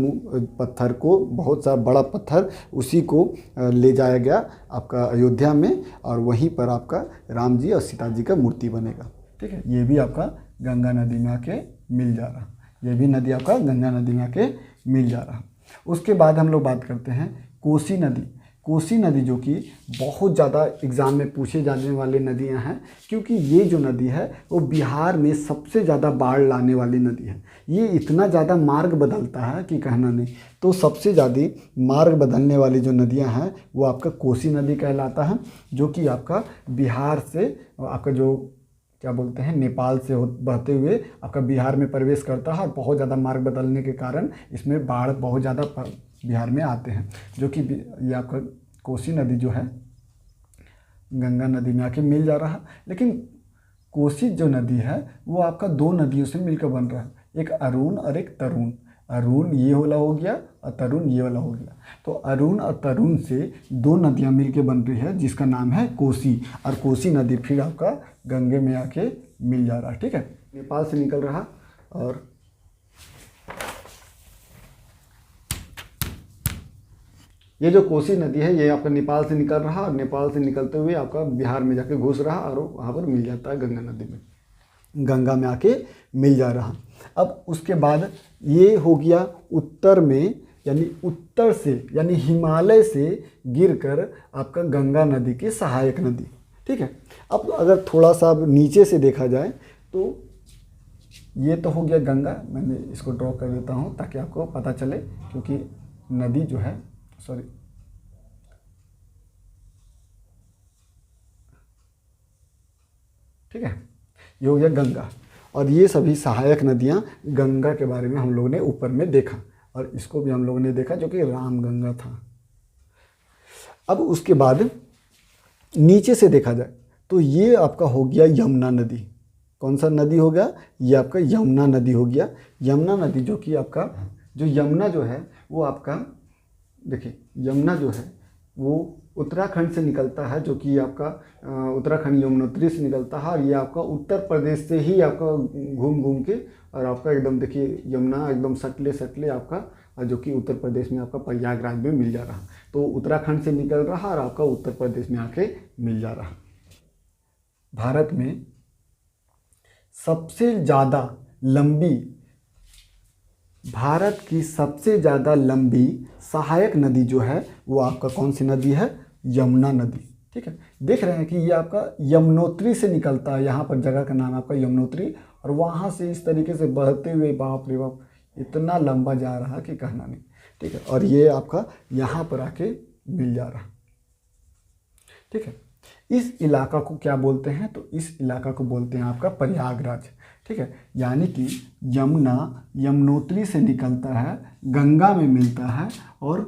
पत्थर को, बहुत सा बड़ा पत्थर, उसी को ले जाया गया आपका अयोध्या में, और वहीं पर आपका राम जी और सीता जी का मूर्ति बनेगा। ठीक है, ये भी आपका गंगा नदी में आके मिल जा रहा, ये भी नदी आपका गंगा नदी में आके मिल जा रहा। उसके बाद हम लोग बात करते हैं कोसी नदी। कोसी नदी जो कि बहुत ज़्यादा एग्ज़ाम में पूछे जाने वाली नदियां हैं, क्योंकि ये जो नदी है वो बिहार में सबसे ज़्यादा बाढ़ लाने वाली नदी है। ये इतना ज़्यादा मार्ग बदलता है कि कहना नहीं। तो सबसे ज़्यादा मार्ग बदलने वाली जो नदियां हैं वो आपका कोसी नदी कहलाता है, जो कि आपका बिहार से आपका जो क्या बोलते हैं नेपाल से बहते हुए आपका बिहार में प्रवेश करता है। और बहुत ज़्यादा मार्ग बदलने के कारण इसमें बाढ़ बहुत ज़्यादा बिहार में आते हैं, जो कि ये आपका कोसी नदी जो है गंगा नदी में आके मिल जा रहा है। लेकिन कोसी जो नदी है वो आपका 2 नदियों से मिलकर बन रहा है, एक अरुण और एक तरुण। अरुण ये वाला हो गया और तरुण ये वाला हो गया। तो अरुण और तरुण से 2 नदियाँ मिलकर बन रही है जिसका नाम है कोसी। और कोसी नदी फिर आपका गंगे में आके मिल जा रहा है। ठीक है, नेपाल से निकल रहा, और ये जो कोसी नदी है ये आपका नेपाल से निकल रहा, और नेपाल से निकलते हुए आपका बिहार में जाके घुस रहा, और वहाँ पर मिल जाता है गंगा नदी में, गंगा में आके मिल जा रहा। अब उसके बाद ये हो गया उत्तर में, यानी उत्तर से यानी हिमालय से गिरकर आपका गंगा नदी की सहायक नदी। ठीक है, अब अगर थोड़ा सा नीचे से देखा जाए तो ये तो हो गया गंगा। मैंने इसको ड्रॉ कर देता हूँ ताकि आपको पता चले, क्योंकि नदी जो है ठीक है, ये हो गया गंगा। और ये सभी सहायक नदियाँ गंगा के बारे में हम लोगों ने ऊपर में देखा, और इसको भी हम लोगों ने देखा जो कि राम गंगा था। अब उसके बाद नीचे से देखा जाए तो ये आपका हो गया यमुना नदी। कौन सा नदी हो गया? ये आपका यमुना नदी हो गया। यमुना नदी जो कि आपका जो यमुना जो है वो आपका, देखिए यमुना जो है वो उत्तराखंड से निकलता है, जो कि आपका उत्तराखंड यमुनोत्री से निकलता है, और ये आपका उत्तर प्रदेश से ही आपका घूम घूम के और आपका एकदम देखिए यमुना एकदम सटले सटले आपका जो कि उत्तर प्रदेश में आपका प्रयागराज में मिल जा रहा। तो उत्तराखंड से निकल रहा और आपका उत्तर प्रदेश में आके मिल जा रहा। भारत में सबसे ज़्यादा लंबी, भारत की सबसे ज़्यादा लंबी सहायक नदी जो है वो आपका कौन सी नदी है? यमुना नदी। ठीक है, देख रहे हैं कि ये आपका यमुनोत्री से निकलता है, यहाँ पर जगह का नाम आपका यमुनोत्री, और वहाँ से इस तरीके से बहते हुए बाप रे बाप इतना लंबा जा रहा कि कहना नहीं। ठीक है, और ये आपका यहाँ पर आके मिल जा रहा। ठीक है, इस इलाका को क्या बोलते हैं? तो इस इलाका को बोलते हैं आपका प्रयागराज। ठीक है, यानी कि यमुना यमुनोत्री से निकलता है, गंगा में मिलता है, और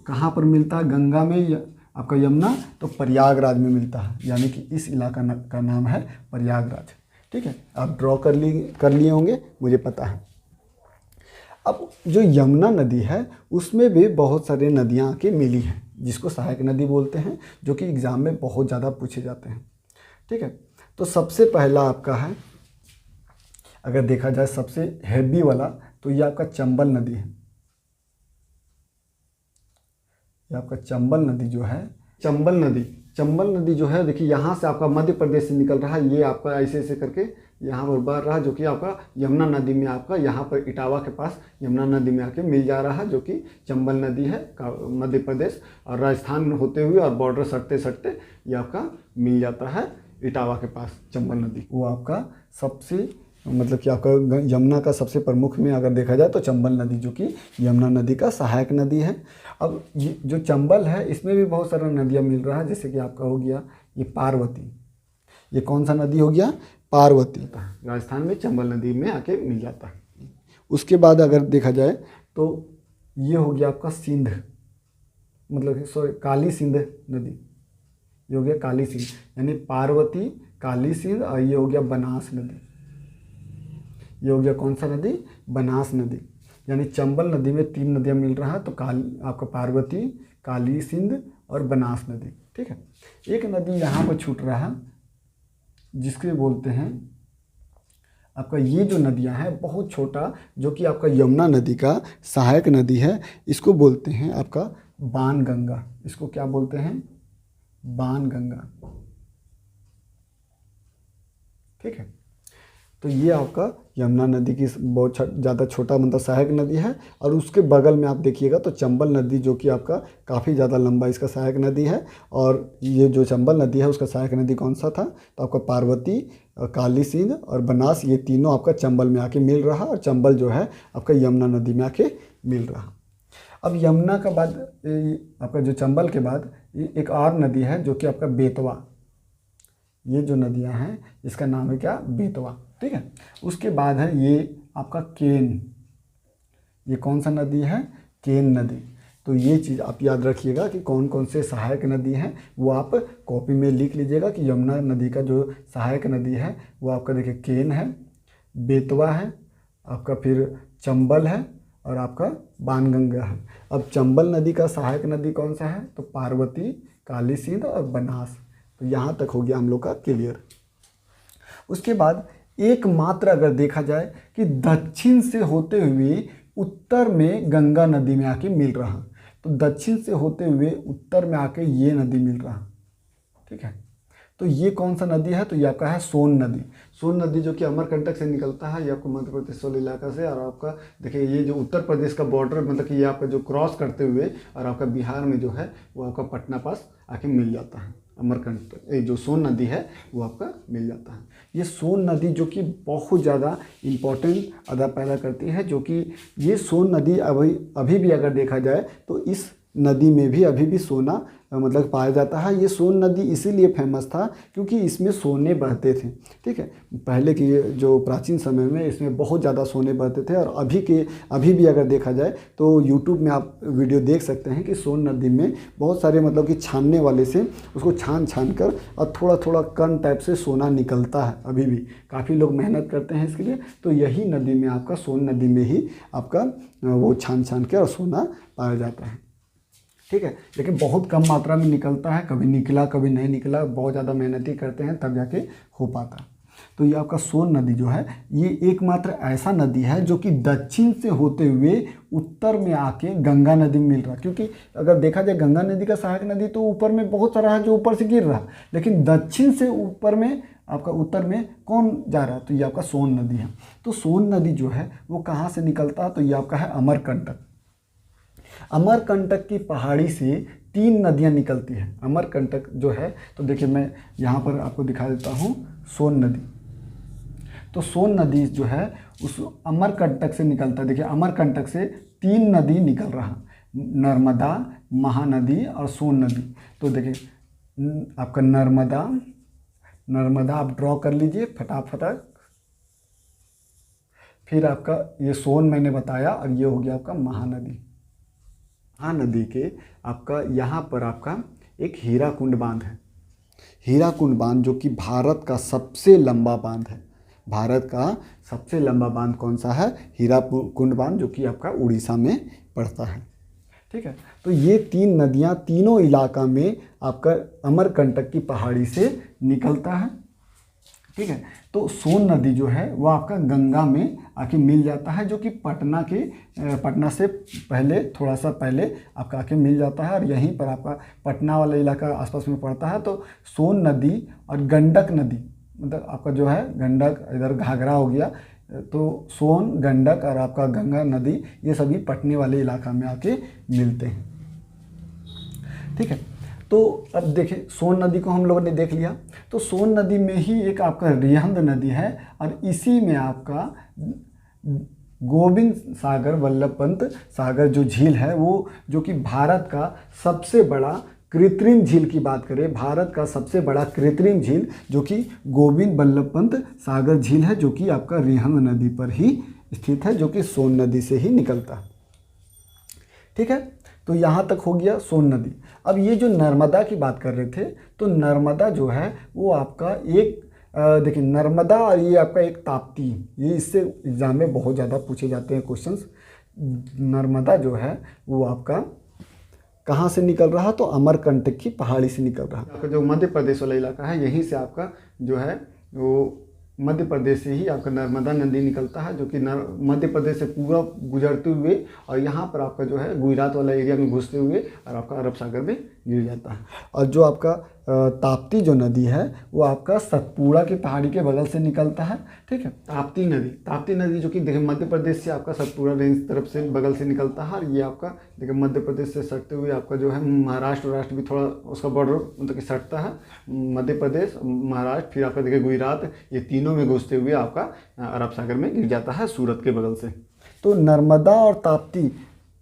कहाँ पर मिलता है? गंगा में आपका यमुना, तो प्रयागराज में मिलता है, यानी कि इस इलाका का नाम है प्रयागराज। ठीक है, आप ड्रॉ कर लिए होंगे, मुझे पता है। अब जो यमुना नदी है उसमें भी बहुत सारी नदियाँ आके मिली हैं, जिसको सहायक नदी बोलते हैं, जो कि एग्ज़ाम में बहुत ज़्यादा पूछे जाते हैं। ठीक है, तो सबसे पहला आपका है, अगर देखा जाए सबसे हैवी वाला, तो ये आपका चंबल नदी है। ये आपका चंबल नदी जो है, चंबल नदी जो है, देखिए यहाँ से आपका मध्य प्रदेश से निकल रहा है, ये आपका ऐसे ऐसे करके यहाँ पर बह रहा है, जो कि आपका यमुना नदी में आपका यहाँ पर इटावा के पास यमुना नदी में आके मिल जा रहा है, जो कि चंबल नदी है मध्य प्रदेश और राजस्थान में होते हुए और बॉर्डर सटते सटते ये आपका मिल जाता है इटावा के पास चंबल नदी। वो आपका सबसे मतलब कि आपका यमुना का सबसे प्रमुख में अगर देखा जाए तो चंबल नदी, जो कि यमुना नदी का सहायक नदी है। अब ये जो चंबल है इसमें भी बहुत सारा नदियाँ मिल रहा है, जैसे कि आपका हो गया ये पार्वती। ये कौन सा नदी हो गया? पार्वती। राजस्थान में चंबल नदी में आके मिल जाता है। उसके बाद अगर देखा जाए तो ये हो गया आपका सिंध, मतलब सॉरी काली सिंध नदी। ये हो गया काली सिंध, यानी पार्वती, काली सिंध, और ये हो गया बनास नदी। ये हो गया कौन सा नदी? बनास नदी। यानी चंबल नदी में 3 नदियाँ मिल रहा है, तो आपका पार्वती, काली सिंध और बनास नदी। ठीक है, एक नदी यहाँ पर छूट रहा है जिसके बोलते हैं आपका, ये जो नदियाँ हैं बहुत छोटा, जो कि आपका यमुना नदी का सहायक नदी है, इसको बोलते हैं आपका बाणगंगा। इसको क्या बोलते हैं? बाणगंगा। ठीक है, तो ये आपका यमुना नदी की बहुत ज़्यादा छोटा मतलब सहायक नदी है। और उसके बगल में आप देखिएगा तो चंबल नदी, जो कि आपका काफ़ी ज़्यादा लंबा इसका सहायक नदी है। और ये जो चंबल नदी है उसका सहायक नदी कौन सा था? तो आपका पार्वती, काली सिंध और बनास, ये तीनों आपका चंबल में आके मिल रहा, और चंबल जो है आपका यमुना नदी में आके मिल रहा। अब यमुना का बाद आपका जो चंबल के बाद एक और नदी है, जो कि आपका बेतवा। ये जो नदियाँ हैं इसका नाम है क्या? बेतवा। ठीक है, उसके बाद है ये आपका केन। ये कौन सा नदी है? केन नदी। तो ये चीज़ आप याद रखिएगा कि कौन कौन से सहायक नदी हैं, वो आप कॉपी में लिख लीजिएगा कि यमुना नदी का जो सहायक नदी है वो आपका देखिए केन है, बेतवा है, आपका फिर चंबल है, और आपका बाणगंगा है। अब चंबल नदी का सहायक नदी कौन सा है? तो पार्वती, काली सिंध और बनास। तो यहाँ तक हो गया हम लोग का क्लियर। उसके बाद एकमात्र अगर देखा जाए कि दक्षिण से होते हुए उत्तर में गंगा नदी में आके मिल रहा, तो दक्षिण से होते हुए उत्तर में आके ये नदी मिल रहा। ठीक है, तो ये कौन सा नदी है? तो ये आपका है सोन नदी। सोन नदी जो कि अमरकंटक से निकलता है, ये आपको मध्य प्रदेश वाले इलाका से, और आपका देखिए ये जो उत्तर प्रदेश का बॉर्डर मतलब कि ये आपका जो क्रॉस करते हुए और आपका बिहार में जो है वो आपका पटना पास आके मिल जाता है। अमरकंटक जो सोन नदी है वो आपका मिल जाता है। ये सोन नदी जो कि बहुत ज़्यादा इम्पोर्टेंट अदा पैदा करती है, जो कि ये सोन नदी अभी भी अगर देखा जाए तो इस नदी में भी अभी भी सोना मतलब पाया जाता है। ये सोन नदी इसीलिए फेमस था क्योंकि इसमें सोने बहते थे। ठीक है, पहले की जो प्राचीन समय में इसमें बहुत ज़्यादा सोने बहते थे। और अभी भी अगर देखा जाए तो यूट्यूब में आप वीडियो देख सकते हैं कि सोन नदी में बहुत सारे मतलब कि छानने वाले से उसको छान कर और थोड़ा थोड़ा कण टाइप से सोना निकलता है। अभी भी काफ़ी लोग मेहनत करते हैं इसके लिए। तो यही नदी में आपका सोन नदी में ही आपका वो छान के और सोना पाया जाता है। ठीक है, लेकिन बहुत कम मात्रा में निकलता है, कभी निकला कभी नहीं निकला, बहुत ज़्यादा मेहनत ही करते हैं तब जाके हो पाता। तो ये आपका सोन नदी जो है ये एकमात्र ऐसा नदी है जो कि दक्षिण से होते हुए उत्तर में आके गंगा नदी में मिल रहा है। क्योंकि अगर देखा जाए गंगा नदी का सहायक नदी तो ऊपर में बहुत सारा है जो ऊपर से गिर रहा है, लेकिन दक्षिण से ऊपर में आपका उत्तर में कौन जा रहा है, तो ये आपका सोन नदी है। तो सोन नदी जो है वो कहाँ से निकलता है, तो ये आपका है अमरकंटक। अमरकंटक की पहाड़ी से 3 नदियां निकलती हैं। अमरकंटक जो है तो देखिए मैं यहाँ पर आपको दिखा देता हूँ सोन नदी। तो सोन नदी जो है उस अमरकंटक से निकलता है। देखिए अमरकंटक से 3 नदी निकल रहा, नर्मदा, महानदी और सोन नदी। तो देखिए आपका नर्मदा आप ड्रॉ कर लीजिए फटाफट। फिर आपका ये सोन मैंने बताया और ये हो गया आपका महानदी। महानदी के आपका यहाँ पर आपका एक हीराकुंड बांध है। हीराकुंड बांध जो कि भारत का सबसे लंबा बांध है। भारत का सबसे लंबा बांध कौन सा है, हीराकुंड बांध, जो कि आपका उड़ीसा में पड़ता है। ठीक है, तो ये 3 नदियाँ तीनों इलाका में आपका अमरकंटक की पहाड़ी से निकलता है। ठीक है, तो सोन नदी जो है वो आपका गंगा में आके मिल जाता है, जो कि पटना से पहले थोड़ा सा पहले आपका आके मिल जाता है। और यहीं पर आपका पटना वाला इलाका आसपास में पड़ता है। तो सोन नदी और गंडक नदी मतलब आपका जो है गंडक इधर घाघरा हो गया, तो सोन, गंडक और आपका गंगा नदी ये सभी पटने वाले इलाका में आके मिलते हैं। ठीक है, तो अब देखिए सोन नदी को हम लोगों ने देख लिया। तो सोन नदी में ही एक आपका रिहंद नदी है और इसी में आपका गोविंद सागर वल्लभ पंत सागर जो झील है वो, जो कि भारत का सबसे बड़ा कृत्रिम झील की बात करें, भारत का सबसे बड़ा कृत्रिम झील जो कि गोविंद वल्लभ पंत सागर झील है, जो कि आपका रिहंद नदी पर ही स्थित है, जो कि सोन नदी से ही निकलता है। ठीक है, तो यहाँ तक हो गया सोन नदी। अब ये जो नर्मदा की बात कर रहे थे, तो नर्मदा जो है वो आपका एक देखिए नर्मदा और ये आपका एक ताप्ती, ये इससे एग्जाम में बहुत ज़्यादा पूछे जाते हैं क्वेश्चंस। नर्मदा जो है वो आपका कहाँ से निकल रहा, तो अमरकंटक की पहाड़ी से निकल रहा। आपका जो मध्य प्रदेश वाला इलाका है यहीं से आपका जो है वो मध्य प्रदेश से ही आपका नर्मदा नदी निकलता है, जो कि मध्य प्रदेश से पूरा गुजरते हुए और यहाँ पर आपका जो है गुजरात वाला एरिया में घुसते हुए और आपका अरब सागर में गिर जाता है। और जो आपका ताप्ती जो नदी है वो आपका सतपुड़ा की पहाड़ी के बगल से निकलता है। ठीक है, ताप्ती नदी जो कि देखिए मध्य प्रदेश से आपका सतपुड़ा रेंज तरफ से बगल से निकलता है। और ये आपका देखिए मध्य प्रदेश से सटते हुए आपका जो है महाराष्ट्र भी थोड़ा उसका बॉर्डर मतलब कि सटता है, मध्य प्रदेश, महाराष्ट्र, फिर आपका देखिए गुजरात, ये तीनों में घुसते हुए आपका अरब सागर में गिर जाता है सूरत के बगल से। तो नर्मदा और ताप्ती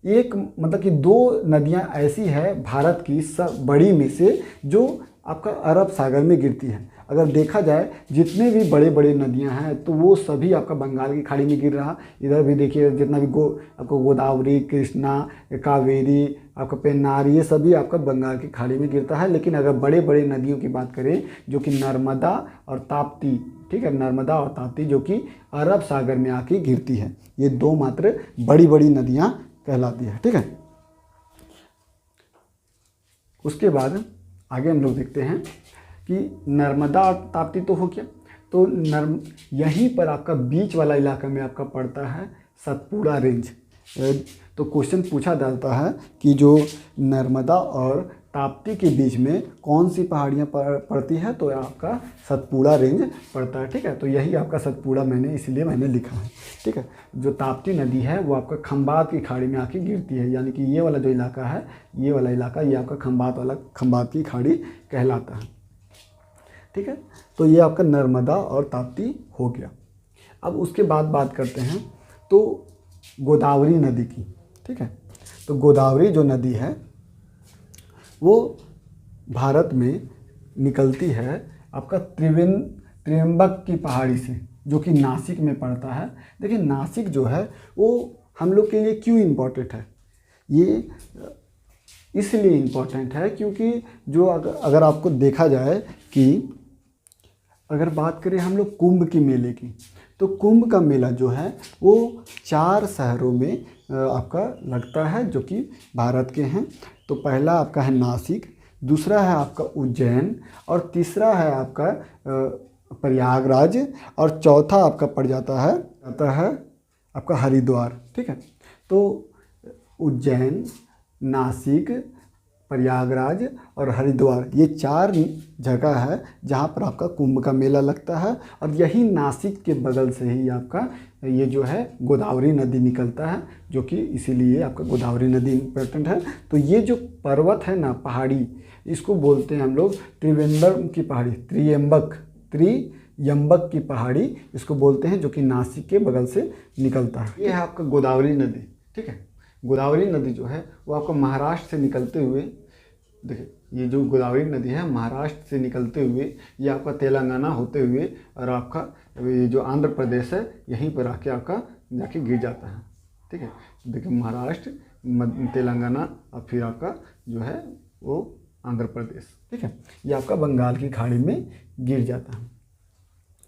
एक मतलब कि 2 नदियां ऐसी है भारत की सब बड़ी में से जो आपका अरब सागर में गिरती है। अगर देखा जाए जितने भी बड़े बड़े नदियां हैं तो वो सभी आपका बंगाल की खाड़ी में गिर रहा। इधर भी देखिए जितना भी आपको गोदावरी, कृष्णा, कावेरी, आपका पेन्नार, ये सभी आपका बंगाल की खाड़ी में गिरता है। लेकिन अगर बड़े बड़े नदियों की बात करें जो कि नर्मदा और ताप्ती, ठीक है, नर्मदा और ताप्ती जो कि अरब सागर में आके गिरती है, ये 2 मात्र बड़ी बड़ी नदियाँ कहलाती है। ठीक है, उसके बाद आगे हम लोग देखते हैं कि नर्मदा और ताप्ती तो हो गया। तो यहीं पर आपका बीच वाला इलाका में आपका पड़ता है सतपुड़ा रेंज। तो क्वेश्चन पूछा जाता है कि जो नर्मदा और ताप्ती के बीच में कौन सी पहाड़ियाँ पड़ती है, तो आपका सतपुड़ा रेंज पड़ता है। ठीक है, तो यही आपका सतपुड़ा इसलिए मैंने लिखा है। ठीक है, जो ताप्ती नदी है वो आपका खंबात की खाड़ी में आके गिरती है, यानी कि ये वाला जो इलाका है, ये वाला इलाका ये आपका खंबात की खाड़ी कहलाता है। ठीक है, तो ये आपका नर्मदा और ताप्ती हो गया। अब उसके बाद बात करते हैं तो गोदावरी नदी की। ठीक है, तो गोदावरी जो नदी है वो भारत में निकलती है आपका त्रियंबक की पहाड़ी से, जो कि नासिक में पड़ता है। देखिए नासिक जो है वो हम लोग के लिए क्यों इम्पोर्टेंट है, ये इसलिए इम्पोर्टेंट है क्योंकि जो अगर आपको देखा जाए कि अगर बात करें हम लोग कुंभ के मेले की, तो कुंभ का मेला जो है वो 4 शहरों में आपका लगता है जो कि भारत के हैं। तो पहला आपका है नासिक, दूसरा है आपका उज्जैन, और तीसरा है आपका प्रयागराज, और चौथा आपका पड़ जाता है आपका हरिद्वार। ठीक है, तो उज्जैन, नासिक, प्रयागराज और हरिद्वार, ये 4 जगह है जहाँ पर आपका कुंभ का मेला लगता है। और यही नासिक के बगल से ही आपका ये जो है गोदावरी नदी निकलता है, जो कि इसीलिए आपका गोदावरी नदी इम्पोर्टेंट है। तो ये जो पर्वत है ना, पहाड़ी, इसको बोलते हैं हम लोग त्रिवेंद्रम की पहाड़ी, त्रियंबक की पहाड़ी इसको बोलते हैं, जो कि नासिक के बगल से निकलता है। ये है आपका गोदावरी नदी। ठीक है, गोदावरी नदी जो है वो आपका महाराष्ट्र से निकलते हुए, देखिए ये जो गोदावरी नदी है महाराष्ट्र से निकलते हुए ये आपका तेलंगाना होते हुए और आपका ये जो आंध्र प्रदेश है यहीं पर आके आपका जाके गिर जाता है। ठीक है, तो देखिए महाराष्ट्र, तेलंगाना और फिर आपका जो है वो आंध्र प्रदेश। ठीक है, ये आपका बंगाल की खाड़ी में गिर जाता है।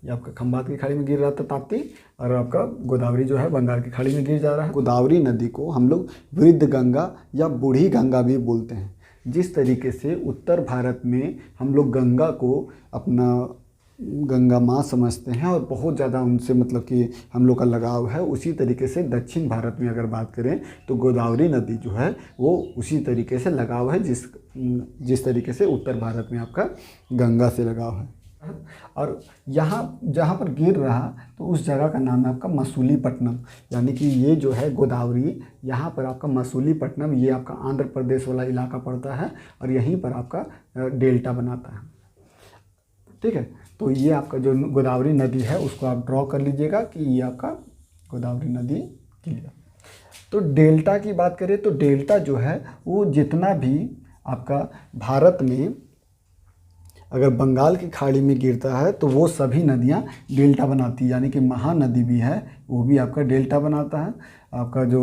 ये आपका खंबात की खाड़ी में गिर रहा था ताप्ती, और आपका गोदावरी जो है बंगाल की खाड़ी में गिर जा रहा है। गोदावरी नदी को हम लोग वृद्ध गंगा या बूढ़ी गंगा भी बोलते हैं। जिस तरीके से उत्तर भारत में हम लोग गंगा को अपना गंगा माँ समझते हैं और बहुत ज़्यादा उनसे मतलब कि हम लोग का लगाव है, उसी तरीके से दक्षिण भारत में अगर बात करें तो गोदावरी नदी जो है वो उसी तरीके से लगाव है जिस तरीके से उत्तर भारत में आपका गंगा से लगाव है। और यहाँ जहाँ पर गिर रहा तो उस जगह का नाम है आपका मसूलीपट्टनम, यानी कि ये जो है गोदावरी, यहाँ पर आपका मसूलीपट्टनम, ये आपका आंध्र प्रदेश वाला इलाका पड़ता है और यहीं पर आपका डेल्टा बनाता है। ठीक है, तो ये आपका जो गोदावरी नदी है उसको आप ड्रॉ कर लीजिएगा कि ये आपका गोदावरी नदी क्लियर। तो डेल्टा की बात करें तो डेल्टा जो है वो जितना भी आपका भारत में अगर बंगाल की खाड़ी में गिरता है तो वो सभी नदियाँ डेल्टा बनाती है, यानी कि महानदी भी है वो भी आपका डेल्टा बनाता है। आपका जो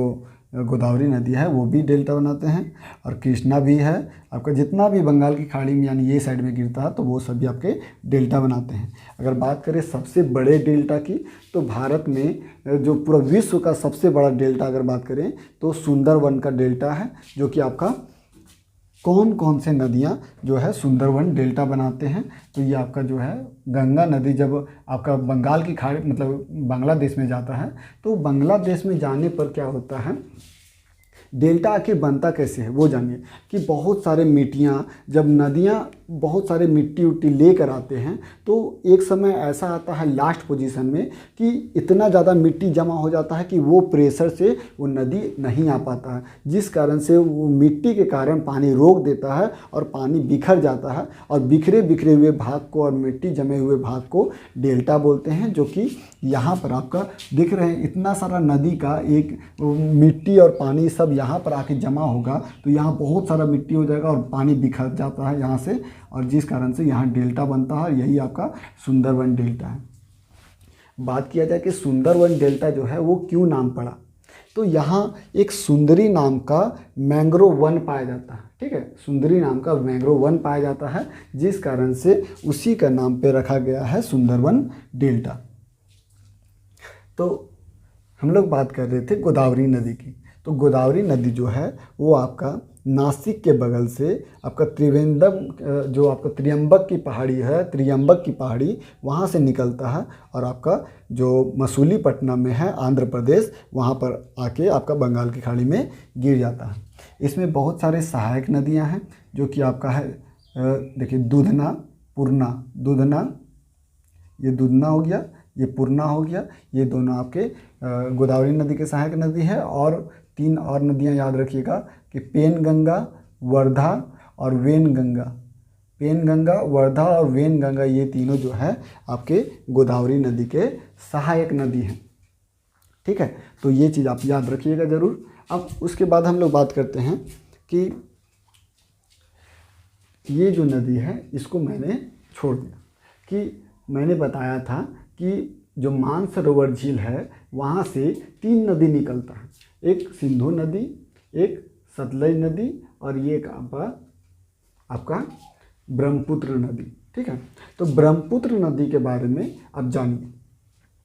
गोदावरी नदी है वो भी डेल्टा बनाते हैं, और कृष्णा भी है। आपका जितना भी बंगाल की खाड़ी में यानी ये साइड में गिरता है तो वो सभी आपके डेल्टा बनाते हैं। अगर बात करें सबसे बड़े डेल्टा की तो भारत में जो पूरा विश्व का सबसे बड़ा डेल्टा अगर बात करें तो सुंदरवन का डेल्टा है, जो कि आपका कौन कौन से नदियाँ जो है सुंदरवन डेल्टा बनाते हैं। तो ये आपका जो है गंगा नदी जब आपका बंगाल की खाड़ी मतलब बांग्लादेश में जाता है तो बांग्लादेश में जाने पर क्या होता है, डेल्टा आखिर बनता कैसे है वो जानिए। कि बहुत सारे मिट्टियाँ, जब नदियाँ बहुत सारे मिट्टी उट्टी लेकर आते हैं तो एक समय ऐसा आता है लास्ट पोजीशन में कि इतना ज़्यादा मिट्टी जमा हो जाता है कि वो प्रेशर से वो नदी नहीं आ पाता है, जिस कारण से वो मिट्टी के कारण पानी रोक देता है और पानी बिखर जाता है, और बिखरे बिखरे हुए भाग को और मिट्टी जमे हुए भाग को डेल्टा बोलते हैं। जो कि यहाँ पर आपका दिख रहे हैं इतना सारा नदी का एक मिट्टी और पानी सब यहाँ पर आके जमा होगा तो यहाँ बहुत सारा मिट्टी हो जाएगा और पानी बिखर जाता है यहाँ से, और जिस कारण से यहाँ डेल्टा बनता है। यही आपका सुंदरवन डेल्टा है। बात किया जाए कि सुंदरवन डेल्टा जो है वो क्यों नाम पड़ा, तो यहाँ एक सुंदरी नाम का मैंग्रोव वन पाया जाता है। ठीक है, सुंदरी नाम का मैंग्रोव वन पाया जाता है, जिस कारण से उसी का नाम पे रखा गया है सुंदरवन डेल्टा। तो हम लोग बात कर रहे थे गोदावरी नदी की। तो गोदावरी नदी जो है वो आपका नासिक के बगल से आपका त्रिवेंद्रम जो आपका त्रियंबक की पहाड़ी है, त्रियंबक की पहाड़ी वहाँ से निकलता है, और आपका जो मसूलीपट्टनम में है आंध्र प्रदेश, वहाँ पर आके आपका बंगाल की खाड़ी में गिर जाता है। इसमें बहुत सारे सहायक नदियाँ हैं जो कि आपका है, देखिए दूधना, पूर्णा, दूधना, ये दूधना हो गया, ये पूर्णा हो गया, ये दोनों आपके गोदावरी नदी के सहायक नदी है। और 3 और नदियाँ याद रखिएगा कि पेनगंगा, वर्धा और वेनगंगा। पेनगंगा, वर्धा और वेनगंगा ये तीनों जो है आपके गोदावरी नदी के सहायक नदी हैं। ठीक है, तो ये चीज़ आप याद रखिएगा ज़रूर। अब उसके बाद हम लोग बात करते हैं कि ये जो नदी है इसको मैंने छोड़ दिया कि मैंने बताया था कि जो मानसरोवर झील है वहाँ से 3 नदी निकलता है, एक सिंधु नदी, एक सतलज नदी और ये एक आपका ब्रह्मपुत्र नदी। ठीक है, तो ब्रह्मपुत्र नदी के बारे में आप जानिए।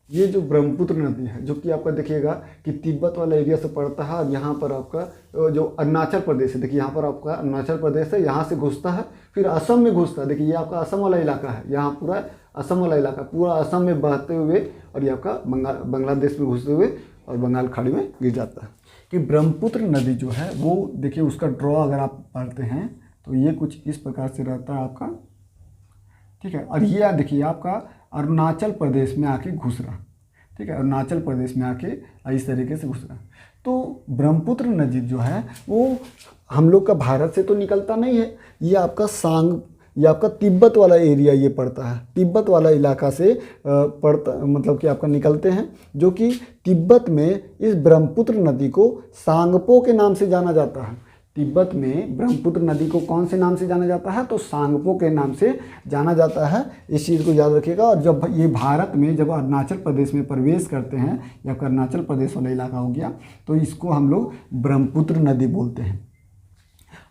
ये जो ब्रह्मपुत्र नदी है जो कि आपका देखिएगा कि तिब्बत वाला एरिया से पड़ता है और यहाँ पर आपका जो अरुणाचल प्रदेश है, देखिए यहाँ पर आपका अरुणाचल प्रदेश है, यहाँ से घुसता है फिर असम में घुसता है। देखिए ये आपका असम वाला इलाका है, यहाँ पूरा असम वाला इलाका पूरा असम में बहते हुए और ये आपका बांग्लादेश में घुसते हुए और बंगाल खाड़ी में गिर जाता है। कि ब्रह्मपुत्र नदी जो है वो देखिए उसका ड्रॉ अगर आप पढ़ते हैं तो ये कुछ इस प्रकार से रहता है आपका। ठीक है, और ये देखिए आपका अरुणाचल प्रदेश में आके घुस रहा। ठीक है, अरुणाचल प्रदेश में आके इस तरीके से घुस रहा। तो ब्रह्मपुत्र नदी जो है वो हम लोग का भारत से तो निकलता नहीं है, ये आपका ये आपका तिब्बत वाला एरिया ये पड़ता है, तिब्बत वाला इलाका से पड़ता मतलब कि आपका निकलते हैं, जो कि तिब्बत में इस ब्रह्मपुत्र नदी को सांगपो के नाम से जाना जाता है। तिब्बत में ब्रह्मपुत्र नदी को कौन से नाम से जाना जाता है? तो सांगपो के नाम से जाना जाता है। इस चीज़ को याद रखिएगा। और जब ये भारत में जब अरुणाचल प्रदेश में प्रवेश करते हैं या अरुणाचल प्रदेश वाला इलाका हो गया तो इसको हम लोग ब्रह्मपुत्र नदी बोलते हैं।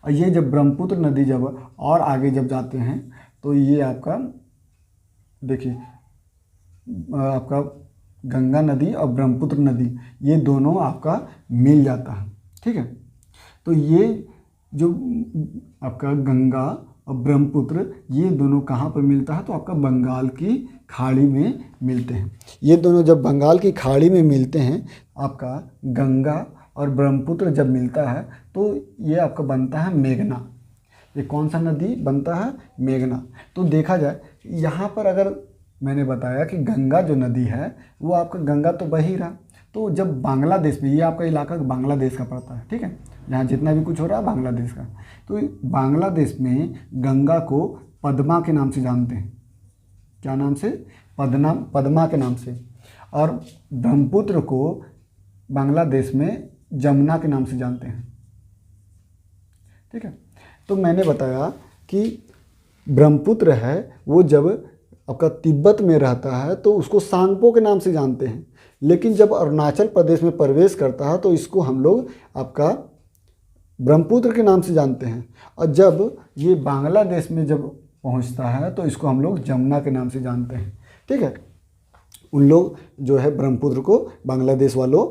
और ये जब ब्रह्मपुत्र नदी जब और आगे जब जाते हैं तो ये आपका देखिए आपका गंगा नदी और ब्रह्मपुत्र नदी ये दोनों आपका मिल जाता है। ठीक है, तो ये जो आपका गंगा और ब्रह्मपुत्र ये दोनों कहाँ पर मिलता है? तो आपका बंगाल की खाड़ी में मिलते हैं। ये दोनों जब बंगाल की खाड़ी में मिलते हैं, आपका गंगा और ब्रह्मपुत्र जब मिलता है तो ये आपका बनता है मेघना। ये कौन सा नदी बनता है? मेघना। तो देखा जाए यहाँ पर अगर मैंने बताया कि गंगा जो नदी है वो आपका गंगा तो बह ही रहा, तो जब बांग्लादेश में ये आपका इलाका बांग्लादेश का पड़ता है। ठीक है, यहाँ जितना भी कुछ हो रहा है बांग्लादेश का, तो बांग्लादेश में गंगा को पद्मा के नाम से जानते हैं। क्या नाम से? पद्मा के नाम से। और ब्रह्मपुत्र को बांग्लादेश में जमुना के नाम से जानते हैं। ठीक है, तो मैंने बताया कि ब्रह्मपुत्र है वो जब आपका तिब्बत में रहता है तो उसको सांगपो के नाम से जानते हैं, लेकिन जब अरुणाचल प्रदेश में प्रवेश करता है तो इसको हम लोग आपका ब्रह्मपुत्र के नाम से जानते हैं। और जब ये बांग्लादेश में जब पहुंचता है तो इसको हम लोग जमुना के नाम से जानते हैं। ठीक है, उन लोग जो है ब्रह्मपुत्र को बांग्लादेश वालों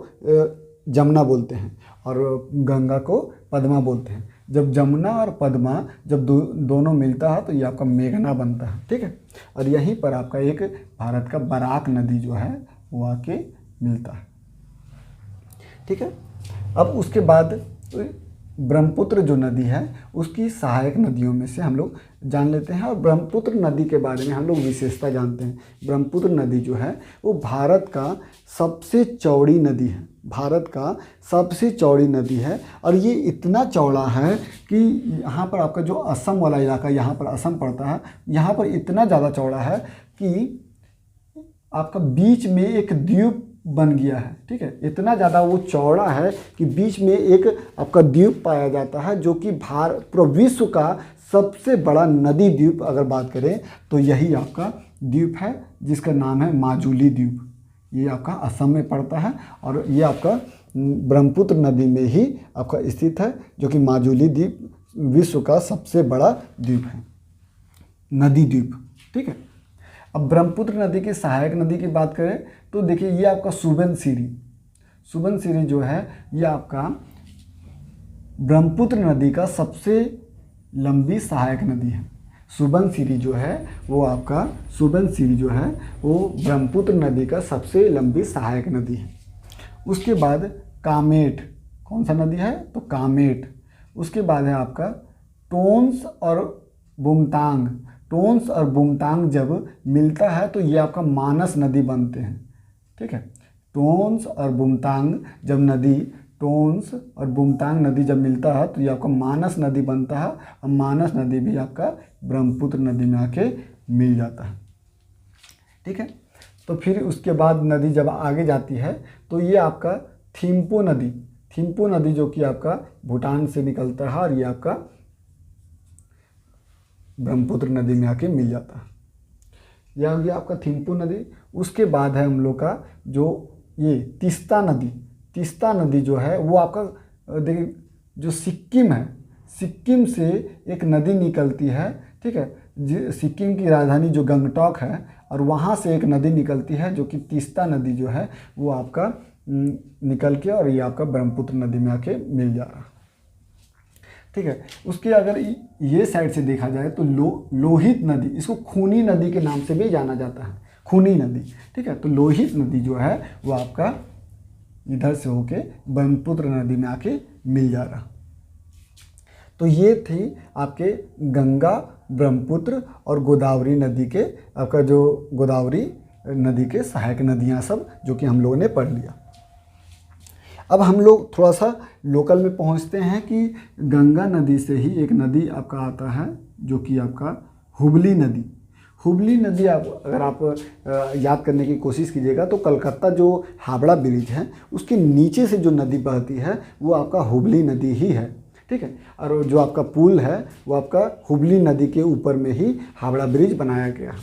जमुना बोलते हैं और गंगा को पद्मा बोलते हैं। जब जमुना और पद्मा जब दोनों मिलता है तो ये आपका मेघना बनता है। ठीक है, और यहीं पर आपका एक भारत का बराक नदी जो है वो आके मिलता है। ठीक है, अब उसके बाद ब्रह्मपुत्र जो नदी है उसकी सहायक नदियों में से हम लोग जान लेते हैं। और ब्रह्मपुत्र नदी के बारे में हम लोग विशेषता जानते हैं। ब्रह्मपुत्र नदी जो है वो भारत का सबसे चौड़ी नदी है, भारत का सबसे चौड़ी नदी है। और ये इतना चौड़ा है कि यहाँ पर आपका जो असम वाला इलाका, यहाँ पर असम पड़ता है, यहाँ पर इतना ज़्यादा चौड़ा है कि आपका बीच में एक द्वीप बन गया है। ठीक है, इतना ज़्यादा वो चौड़ा है कि बीच में एक आपका द्वीप पाया जाता है, जो कि पूरा विश्व का सबसे बड़ा नदी द्वीप अगर बात करें तो यही आपका द्वीप है, जिसका नाम है माजुली द्वीप। ये आपका असम में पड़ता है और ये आपका ब्रह्मपुत्र नदी में ही आपका स्थित है, जो कि माजुली द्वीप विश्व का सबसे बड़ा द्वीप है, नदी द्वीप। ठीक है, अब ब्रह्मपुत्र नदी की सहायक नदी की बात करें तो देखिए ये आपका सुबनसिरी जो है ये आपका ब्रह्मपुत्र नदी का सबसे लंबी सहायक नदी है। सुबनसिरी जो है वो ब्रह्मपुत्र नदी का सबसे लंबी सहायक नदी है। उसके बाद कामेट, कौन सा नदी है? तो कामेट। उसके बाद है आपका टोंस और बुमतांग। टोंस और बुमतांग जब मिलता है तो ये आपका मानस नदी बनते हैं। ठीक है, टोंस और बुमतांग जब टोंस और बुमतांग नदी जब मिलता है तो ये आपका मानस नदी बनता है और मानस नदी भी आपका ब्रह्मपुत्र नदी में आके मिल जाता है। ठीक है, तो फिर उसके बाद नदी जब आगे जाती है तो ये आपका थिम्पू नदी जो कि आपका भूटान से निकलता है और ये आपका ब्रह्मपुत्र नदी में आके मिल जाता है। यह हो गया आपका थिम्पू नदी। उसके बाद है हम लोग का जो ये तीस्ता नदी। तीस्ता नदी जो है वो आपका देखिए जो सिक्किम है, सिक्किम से एक नदी निकलती है, ठीक है। सिक्किम की राजधानी जो गंगटोक है और वहाँ से एक नदी निकलती है जो कि तीस्ता नदी जो है वो आपका निकल के और ये आपका ब्रह्मपुत्र नदी में आके मिल जा रहा, ठीक है। उसके अगर ये साइड से देखा जाए तो लोहित नदी, इसको खूनी नदी के नाम से भी जाना जाता है, खूनी नदी, ठीक है। तो लोहित नदी जो है वो आपका इधर से होके ब्रह्मपुत्र नदी में आके मिल जा रहा। तो ये थी आपके गंगा, ब्रह्मपुत्र और गोदावरी नदी के आपका जो गोदावरी नदी के सहायक नदियाँ सब जो कि हम लोगों ने पढ़ लिया। अब हम लोग थोड़ा सा लोकल में पहुंचते हैं कि गंगा नदी से ही एक नदी आपका आता है जो कि आपका हुबली नदी। हुबली नदी अगर आप याद करने की कोशिश कीजिएगा तो कलकत्ता जो हावड़ा ब्रिज है उसके नीचे से जो नदी बहती है वो आपका हुबली नदी ही है, ठीक है। और जो आपका पुल है वो आपका हुबली नदी के ऊपर में ही हावड़ा ब्रिज बनाया गया।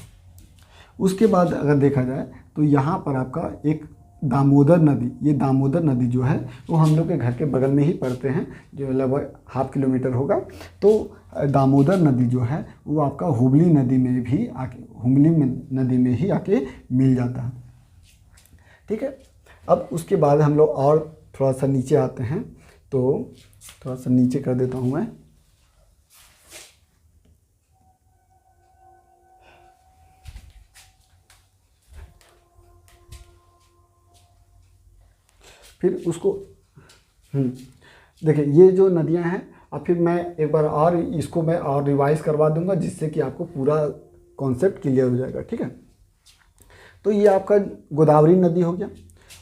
उसके बाद अगर देखा जाए तो यहाँ पर आपका एक दामोदर नदी, ये दामोदर नदी जो है वो हम लोग के घर के बगल में ही पड़ते हैं, जो लगभग 0.5 किलोमीटर होगा। तो दामोदर नदी जो है वो आपका हुबली नदी में भी आके, हुबली नदी में ही आके मिल जाता है, ठीक है। अब उसके बाद हम लोग और थोड़ा सा नीचे आते हैं, तो थोड़ा सा नीचे कर देता हूँ मैं। फिर उसको देखिए ये जो नदियां हैं, अब फिर मैं एक बार और इसको मैं और रिवाइज करवा दूंगा जिससे कि आपको पूरा कॉन्सेप्ट क्लियर हो जाएगा, ठीक है। तो ये आपका गोदावरी नदी हो गया।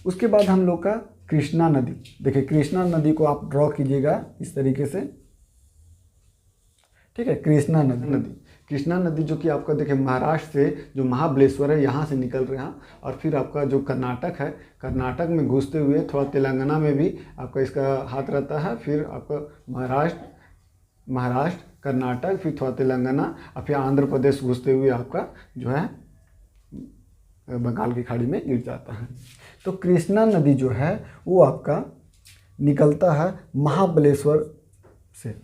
उसके बाद हम लोग का कृष्णा नदी। देखिए कृष्णा नदी को आप ड्रॉ कीजिएगा इस तरीके से, ठीक है। कृष्णा नदी, कृष्णा नदी जो कि आपका देखिए महाराष्ट्र से जो महाबलेश्वर है यहाँ से निकल रहा, और फिर आपका जो कर्नाटक है, कर्नाटक में घुसते हुए थोड़ा तेलंगाना में भी आपका इसका हाथ रहता है, फिर आपका महाराष्ट्र कर्नाटक, फिर थोड़ा तेलंगाना और फिर आंध्र प्रदेश घुसते हुए आपका जो है बंगाल की खाड़ी में गिर जाता है। तो कृष्णा नदी जो है वो आपका निकलता है महाबलेश्वर से।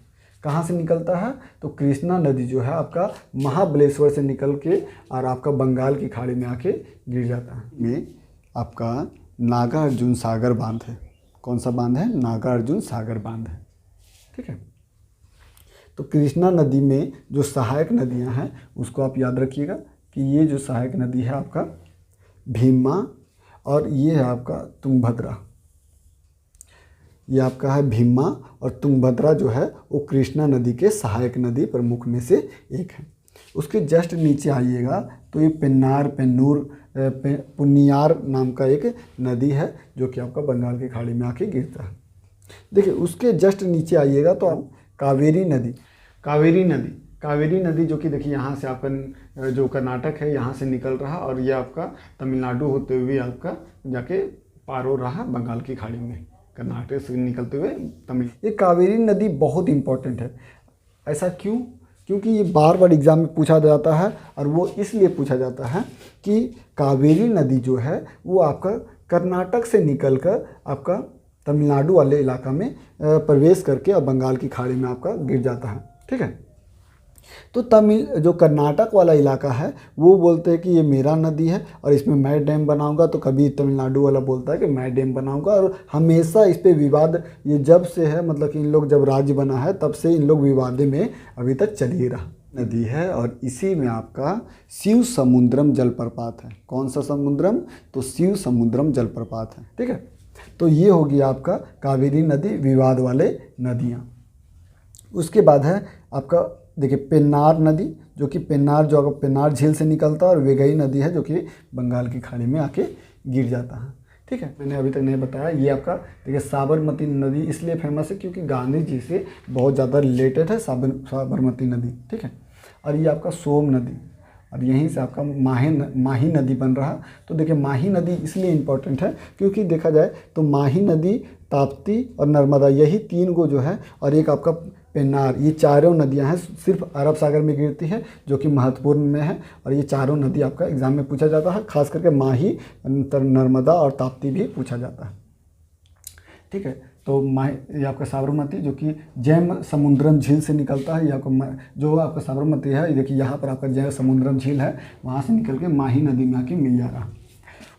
कहाँ से निकलता है? तो कृष्णा नदी जो है आपका महाबलेश्वर से निकल के और आपका बंगाल की खाड़ी में आके गिर जाता है। में आपका नागार्जुन सागर बांध है। कौन सा बांध है? नागार्जुन सागर बांध है, ठीक है। तो कृष्णा नदी में जो सहायक नदियां हैं उसको आप याद रखिएगा कि ये जो सहायक नदी है आपका भीमा और ये है आपका तुंगभद्रा। ये आपका है भीमा और तुंगभद्रा जो है वो कृष्णा नदी के सहायक नदी प्रमुख में से एक है। उसके जस्ट नीचे आइएगा तो ये पुन्नियार नाम का एक नदी है जो कि आपका बंगाल की खाड़ी में आके गिरता है। देखिए उसके जस्ट नीचे आइएगा तो आप कावेरी नदी जो कि देखिए यहाँ से आपका जो कर्नाटक है यहाँ से निकल रहा और ये आपका तमिलनाडु होते हुए आपका जाके पार हो रहा बंगाल की खाड़ी में, कर्नाटक से निकलते हुए तमिल। ये कावेरी नदी बहुत इंपॉर्टेंट है। ऐसा क्यों? क्योंकि ये बार बार एग्जाम में पूछा जाता है और वो इसलिए पूछा जाता है कि कावेरी नदी जो है वो आपका कर्नाटक से निकलकर आपका तमिलनाडु वाले इलाका में प्रवेश करके और बंगाल की खाड़ी में आपका गिर जाता है, ठीक है। तो जो कर्नाटक वाला इलाका है वो बोलते हैं कि ये मेरा नदी है और इसमें मैं डैम बनाऊंगा, तो कभी तमिलनाडु वाला बोलता है कि मैं डैम बनाऊंगा। और हमेशा इस पे विवाद ये जब से है, मतलब कि इन लोग जब राज्य बना है तब से इन लोग विवाद में अभी तक चल ही रहा नदी है। और इसी में आपका शिव समुद्रम जलप्रपात है। कौन सा समुद्रम? तो शिव समुद्रम जलप्रपात है, ठीक है। तो ये होगी आपका कावेरी नदी, विवाद वाले नदियाँ। उसके बाद है आपका देखिए पेन्नार नदी जो कि पेन्नार झील से निकलता है, और वेगई नदी है जो कि बंगाल की खाड़ी में आके गिर जाता है, ठीक है। मैंने अभी तक नहीं बताया ये आपका देखिए साबरमती नदी इसलिए फेमस है क्योंकि गांधी जी से बहुत ज़्यादा रिलेटेड है साबरमती नदी, ठीक है। और ये आपका सोम नदी, और यहीं से आपका माही नदी बन रहा। तो देखिए माही नदी इसलिए इम्पोर्टेंट है क्योंकि देखा जाए तो माही नदी, ताप्ती और नर्मदा, यही 3 को जो है, और एक आपका पेन्नार, ये चारों नदियां हैं सिर्फ अरब सागर में गिरती है, जो कि महत्वपूर्ण में है। और ये चारों नदी आपका एग्जाम में पूछा जाता है, खास करके माही, नर्मदा और ताप्ती भी पूछा जाता है। ठीक है, तो ये आपका साबरमती जो कि जैम समुद्रम झील से निकलता है। ये आपका जो आपका साबरमती है, ये देखिए यहाँ पर आपका जैम समुद्रम झील है, वहाँ से निकल के माही नदी में आके मिल जा रहा।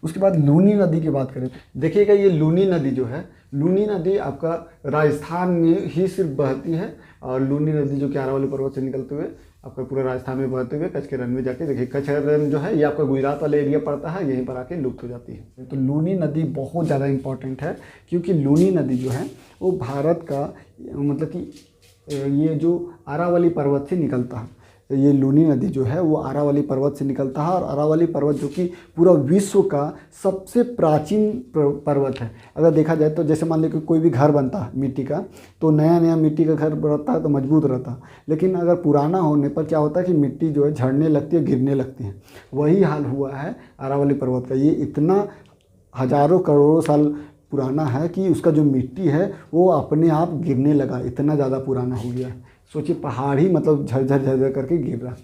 उसके बाद लूनी नदी की बात करें, देखिएगा ये लूनी नदी जो है, लूनी नदी आपका राजस्थान में ही सिर्फ बहती है। और लूनी नदी जो कि अरावली पर्वत से निकलते हुए आपका पूरा राजस्थान में बहते हुए कच्छ के रण में जाके, देखिए कच्छ रण जो है ये आपका गुजरात वाले एरिया पड़ता है, यहीं पर आके लुप्त हो जाती है। तो लूनी नदी बहुत ज़्यादा इंपॉर्टेंट है क्योंकि लूनी नदी जो है वो भारत का मतलब कि ये जो अरावली पर्वत से निकलता है, ये लूनी नदी जो है वो अरावली पर्वत से निकलता है। और अरावली पर्वत जो कि पूरा विश्व का सबसे प्राचीन पर्वत है। अगर देखा जाए तो जैसे मान लीजिए कोई भी घर बनता है मिट्टी का, तो नया नया मिट्टी का घर बनता है तो मजबूत रहता है, लेकिन अगर पुराना होने पर क्या होता है कि मिट्टी जो है झड़ने लगती है, गिरने लगती है। वही हाल हुआ है अरावली पर्वत का। ये इतना हजारों करोड़ों साल पुराना है कि उसका जो मिट्टी है वो अपने आप गिरने लगा, इतना ज़्यादा पुराना हो गया है। सोचिए पहाड़ ही मतलब झरझर करके गिर रहा।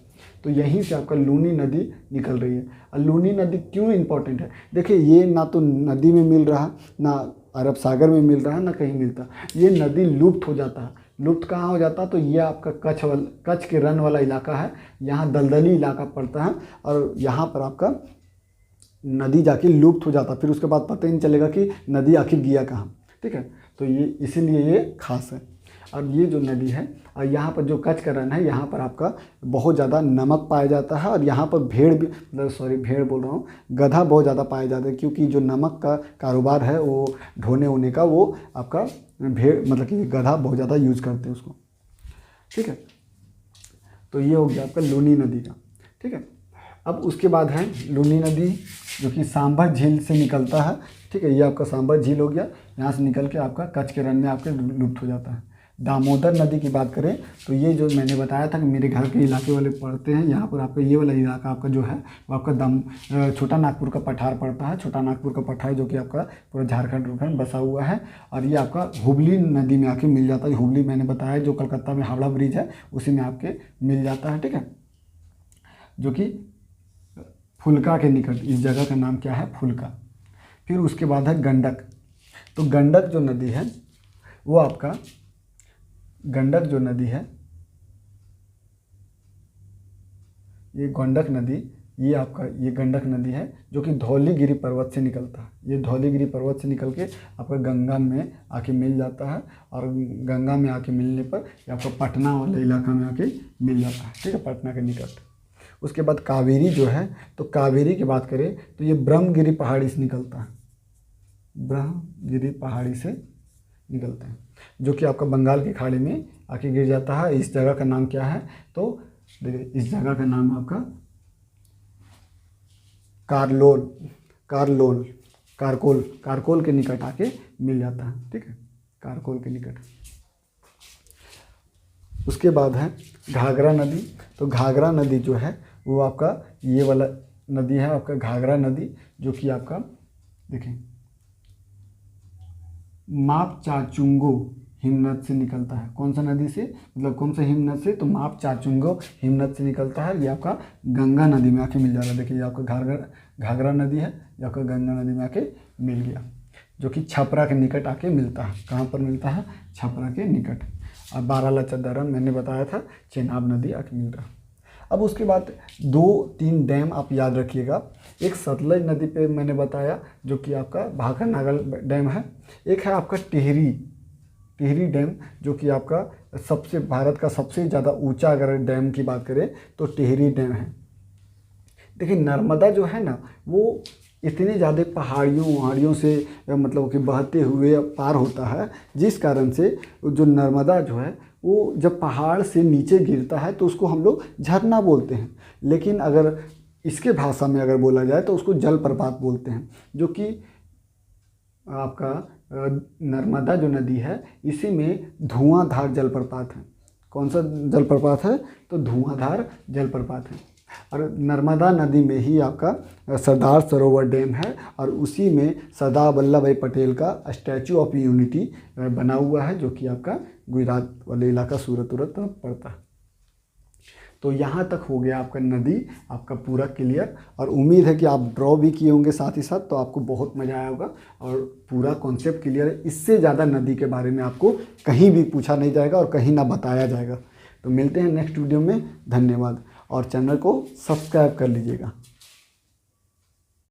तो यहीं से आपका लूनी नदी निकल रही है। और लूनी नदी क्यों इम्पोर्टेंट है, देखिए ये ना तो नदी में मिल रहा, ना अरब सागर में मिल रहा, ना कहीं मिलता। ये नदी लुप्त हो जाता है। लुप्त कहाँ हो जाता है, तो ये आपका कच्छ के रण वाला इलाका है, यहाँ दलदली इलाका पड़ता है और यहाँ पर आपका नदी जाके लुप्त हो जाता। फिर उसके बाद पता ही नहीं चलेगा कि नदी आखिर गया कहाँ। ठीक है, तो ये इसीलिए ये खास है। और ये जो नदी है, और यहाँ पर जो कच्छ का रण है, यहाँ पर आपका बहुत ज़्यादा नमक पाया जाता है। और यहाँ पर भेड़ भी, भेड़ बोल रहा हूँ, गधा बहुत ज़्यादा पाया जाता है क्योंकि जो नमक का कारोबार है वो ढोने होने का, वो आपका भेड़ मतलब कि गधा बहुत ज़्यादा यूज करते हैं उसको। ठीक है, तो ये हो गया आपका लूनी नदी का। ठीक है, अब उसके बाद है लूनी नदी जो कि सांभर झील से निकलता है। ठीक है, ये आपका सांभर झील हो गया, यहाँ से निकल के आपका कच्छ के रण में आपके लुप्त हो जाता है। दामोदर नदी की बात करें तो ये जो मैंने बताया था कि मेरे घर के इलाके वाले पड़ते हैं, यहाँ पर आपका ये वाला इलाका आपका जो है वो आपका छोटा नागपुर का पठार पड़ता है। छोटा नागपुर का पठार जो कि आपका पूरा झारखंड बसा हुआ है। और ये आपका हुबली नदी में आके मिल जाता है। हुबली मैंने बताया जो कलकत्ता में हावड़ा ब्रिज है उसी में आपके मिल जाता है। ठीक है, जो कि फुल्का के निकट, इस जगह का नाम क्या है, फुल्का। फिर उसके बाद है गंडक। तो गंडक जो नदी है वो आपका, गंडक जो नदी है, ये गंडक नदी, ये आपका ये गंडक नदी है जो कि धौलीगिरी पर्वत से निकलता है। ये धौलीगिरी पर्वत से निकल के आपका गंगा में आके मिल जाता है। और गंगा में आके मिलने पर ये आपका पटना वाले इलाका में आके मिल जाता है। ठीक है, पटना के निकट। उसके बाद कावेरी जो है, तो कावेरी की बात करें तो ये ब्रह्मगिरी पहाड़ी से निकलता है। ब्रह्मगिरी पहाड़ी से निकलते हैं जो कि आपका बंगाल की खाड़ी में आके गिर जाता है। इस जगह का नाम क्या है, तो देखिए इस जगह का नाम आपका कारकोल के निकट आके मिल जाता है। ठीक है, कारकोल के निकट। उसके बाद है घाघरा नदी। तो घाघरा नदी जो है वो आपका ये वाला नदी है आपका घाघरा नदी, जो कि आपका देखिए मापचाचुंगो हिमनद से निकलता है। कौन सा नदी से, मतलब कौन सा हिमनद से, तो मापचाचुंगो हिमनद से निकलता है। ये आपका गंगा नदी में आके मिल जा रहा है। देखिए ये आपका घाघरा नदी है, ये आपका गंगा नदी में आके मिल गया, जो कि छपरा के निकट आके मिलता है। कहाँ पर मिलता है, छपरा के निकट। और बारालाचा मैंने बताया था चेनाब नदी आके मिल रहा। अब उसके बाद 2-3 डैम आप याद रखिएगा। एक सतलज नदी पे मैंने बताया जो कि आपका भाखर नागल डैम है। एक है आपका टिहरी डैम जो कि आपका भारत का सबसे ज़्यादा ऊंचा अगर डैम की बात करें तो टिहरी डैम है। देखिए नर्मदा जो है ना वो इतने ज़्यादा पहाड़ियों से मतलब कि बहते हुए पार होता है, जिस कारण से जो नर्मदा जो है वो जब पहाड़ से नीचे गिरता है तो उसको हम लोग झरना बोलते हैं। लेकिन अगर इसके भाषा में अगर बोला जाए तो उसको जलप्रपात बोलते हैं, जो कि आपका नर्मदा जो नदी है इसी में धुआंधार जलप्रपात है। कौन सा जलप्रपात है, तो धुआंधार जलप्रपात है। और नर्मदा नदी में ही आपका सरदार सरोवर डैम है और उसी में सरदार वल्लभ भाई पटेल का स्टैचू ऑफ यूनिटी बना हुआ है, जो कि आपका गुजरात वाले इलाका सूरत उरत तरफ पड़ता है। तो यहाँ तक हो गया आपका नदी आपका पूरा क्लियर, और उम्मीद है कि आप ड्रॉ भी किए होंगे साथ ही साथ, तो आपको बहुत मज़ा आया होगा और पूरा कॉन्सेप्ट क्लियर है। इससे ज़्यादा नदी के बारे में आपको कहीं भी पूछा नहीं जाएगा और कहीं ना बताया जाएगा। तो मिलते हैं नेक्स्ट वीडियो में, धन्यवाद, और चैनल को सब्सक्राइब कर लीजिएगा।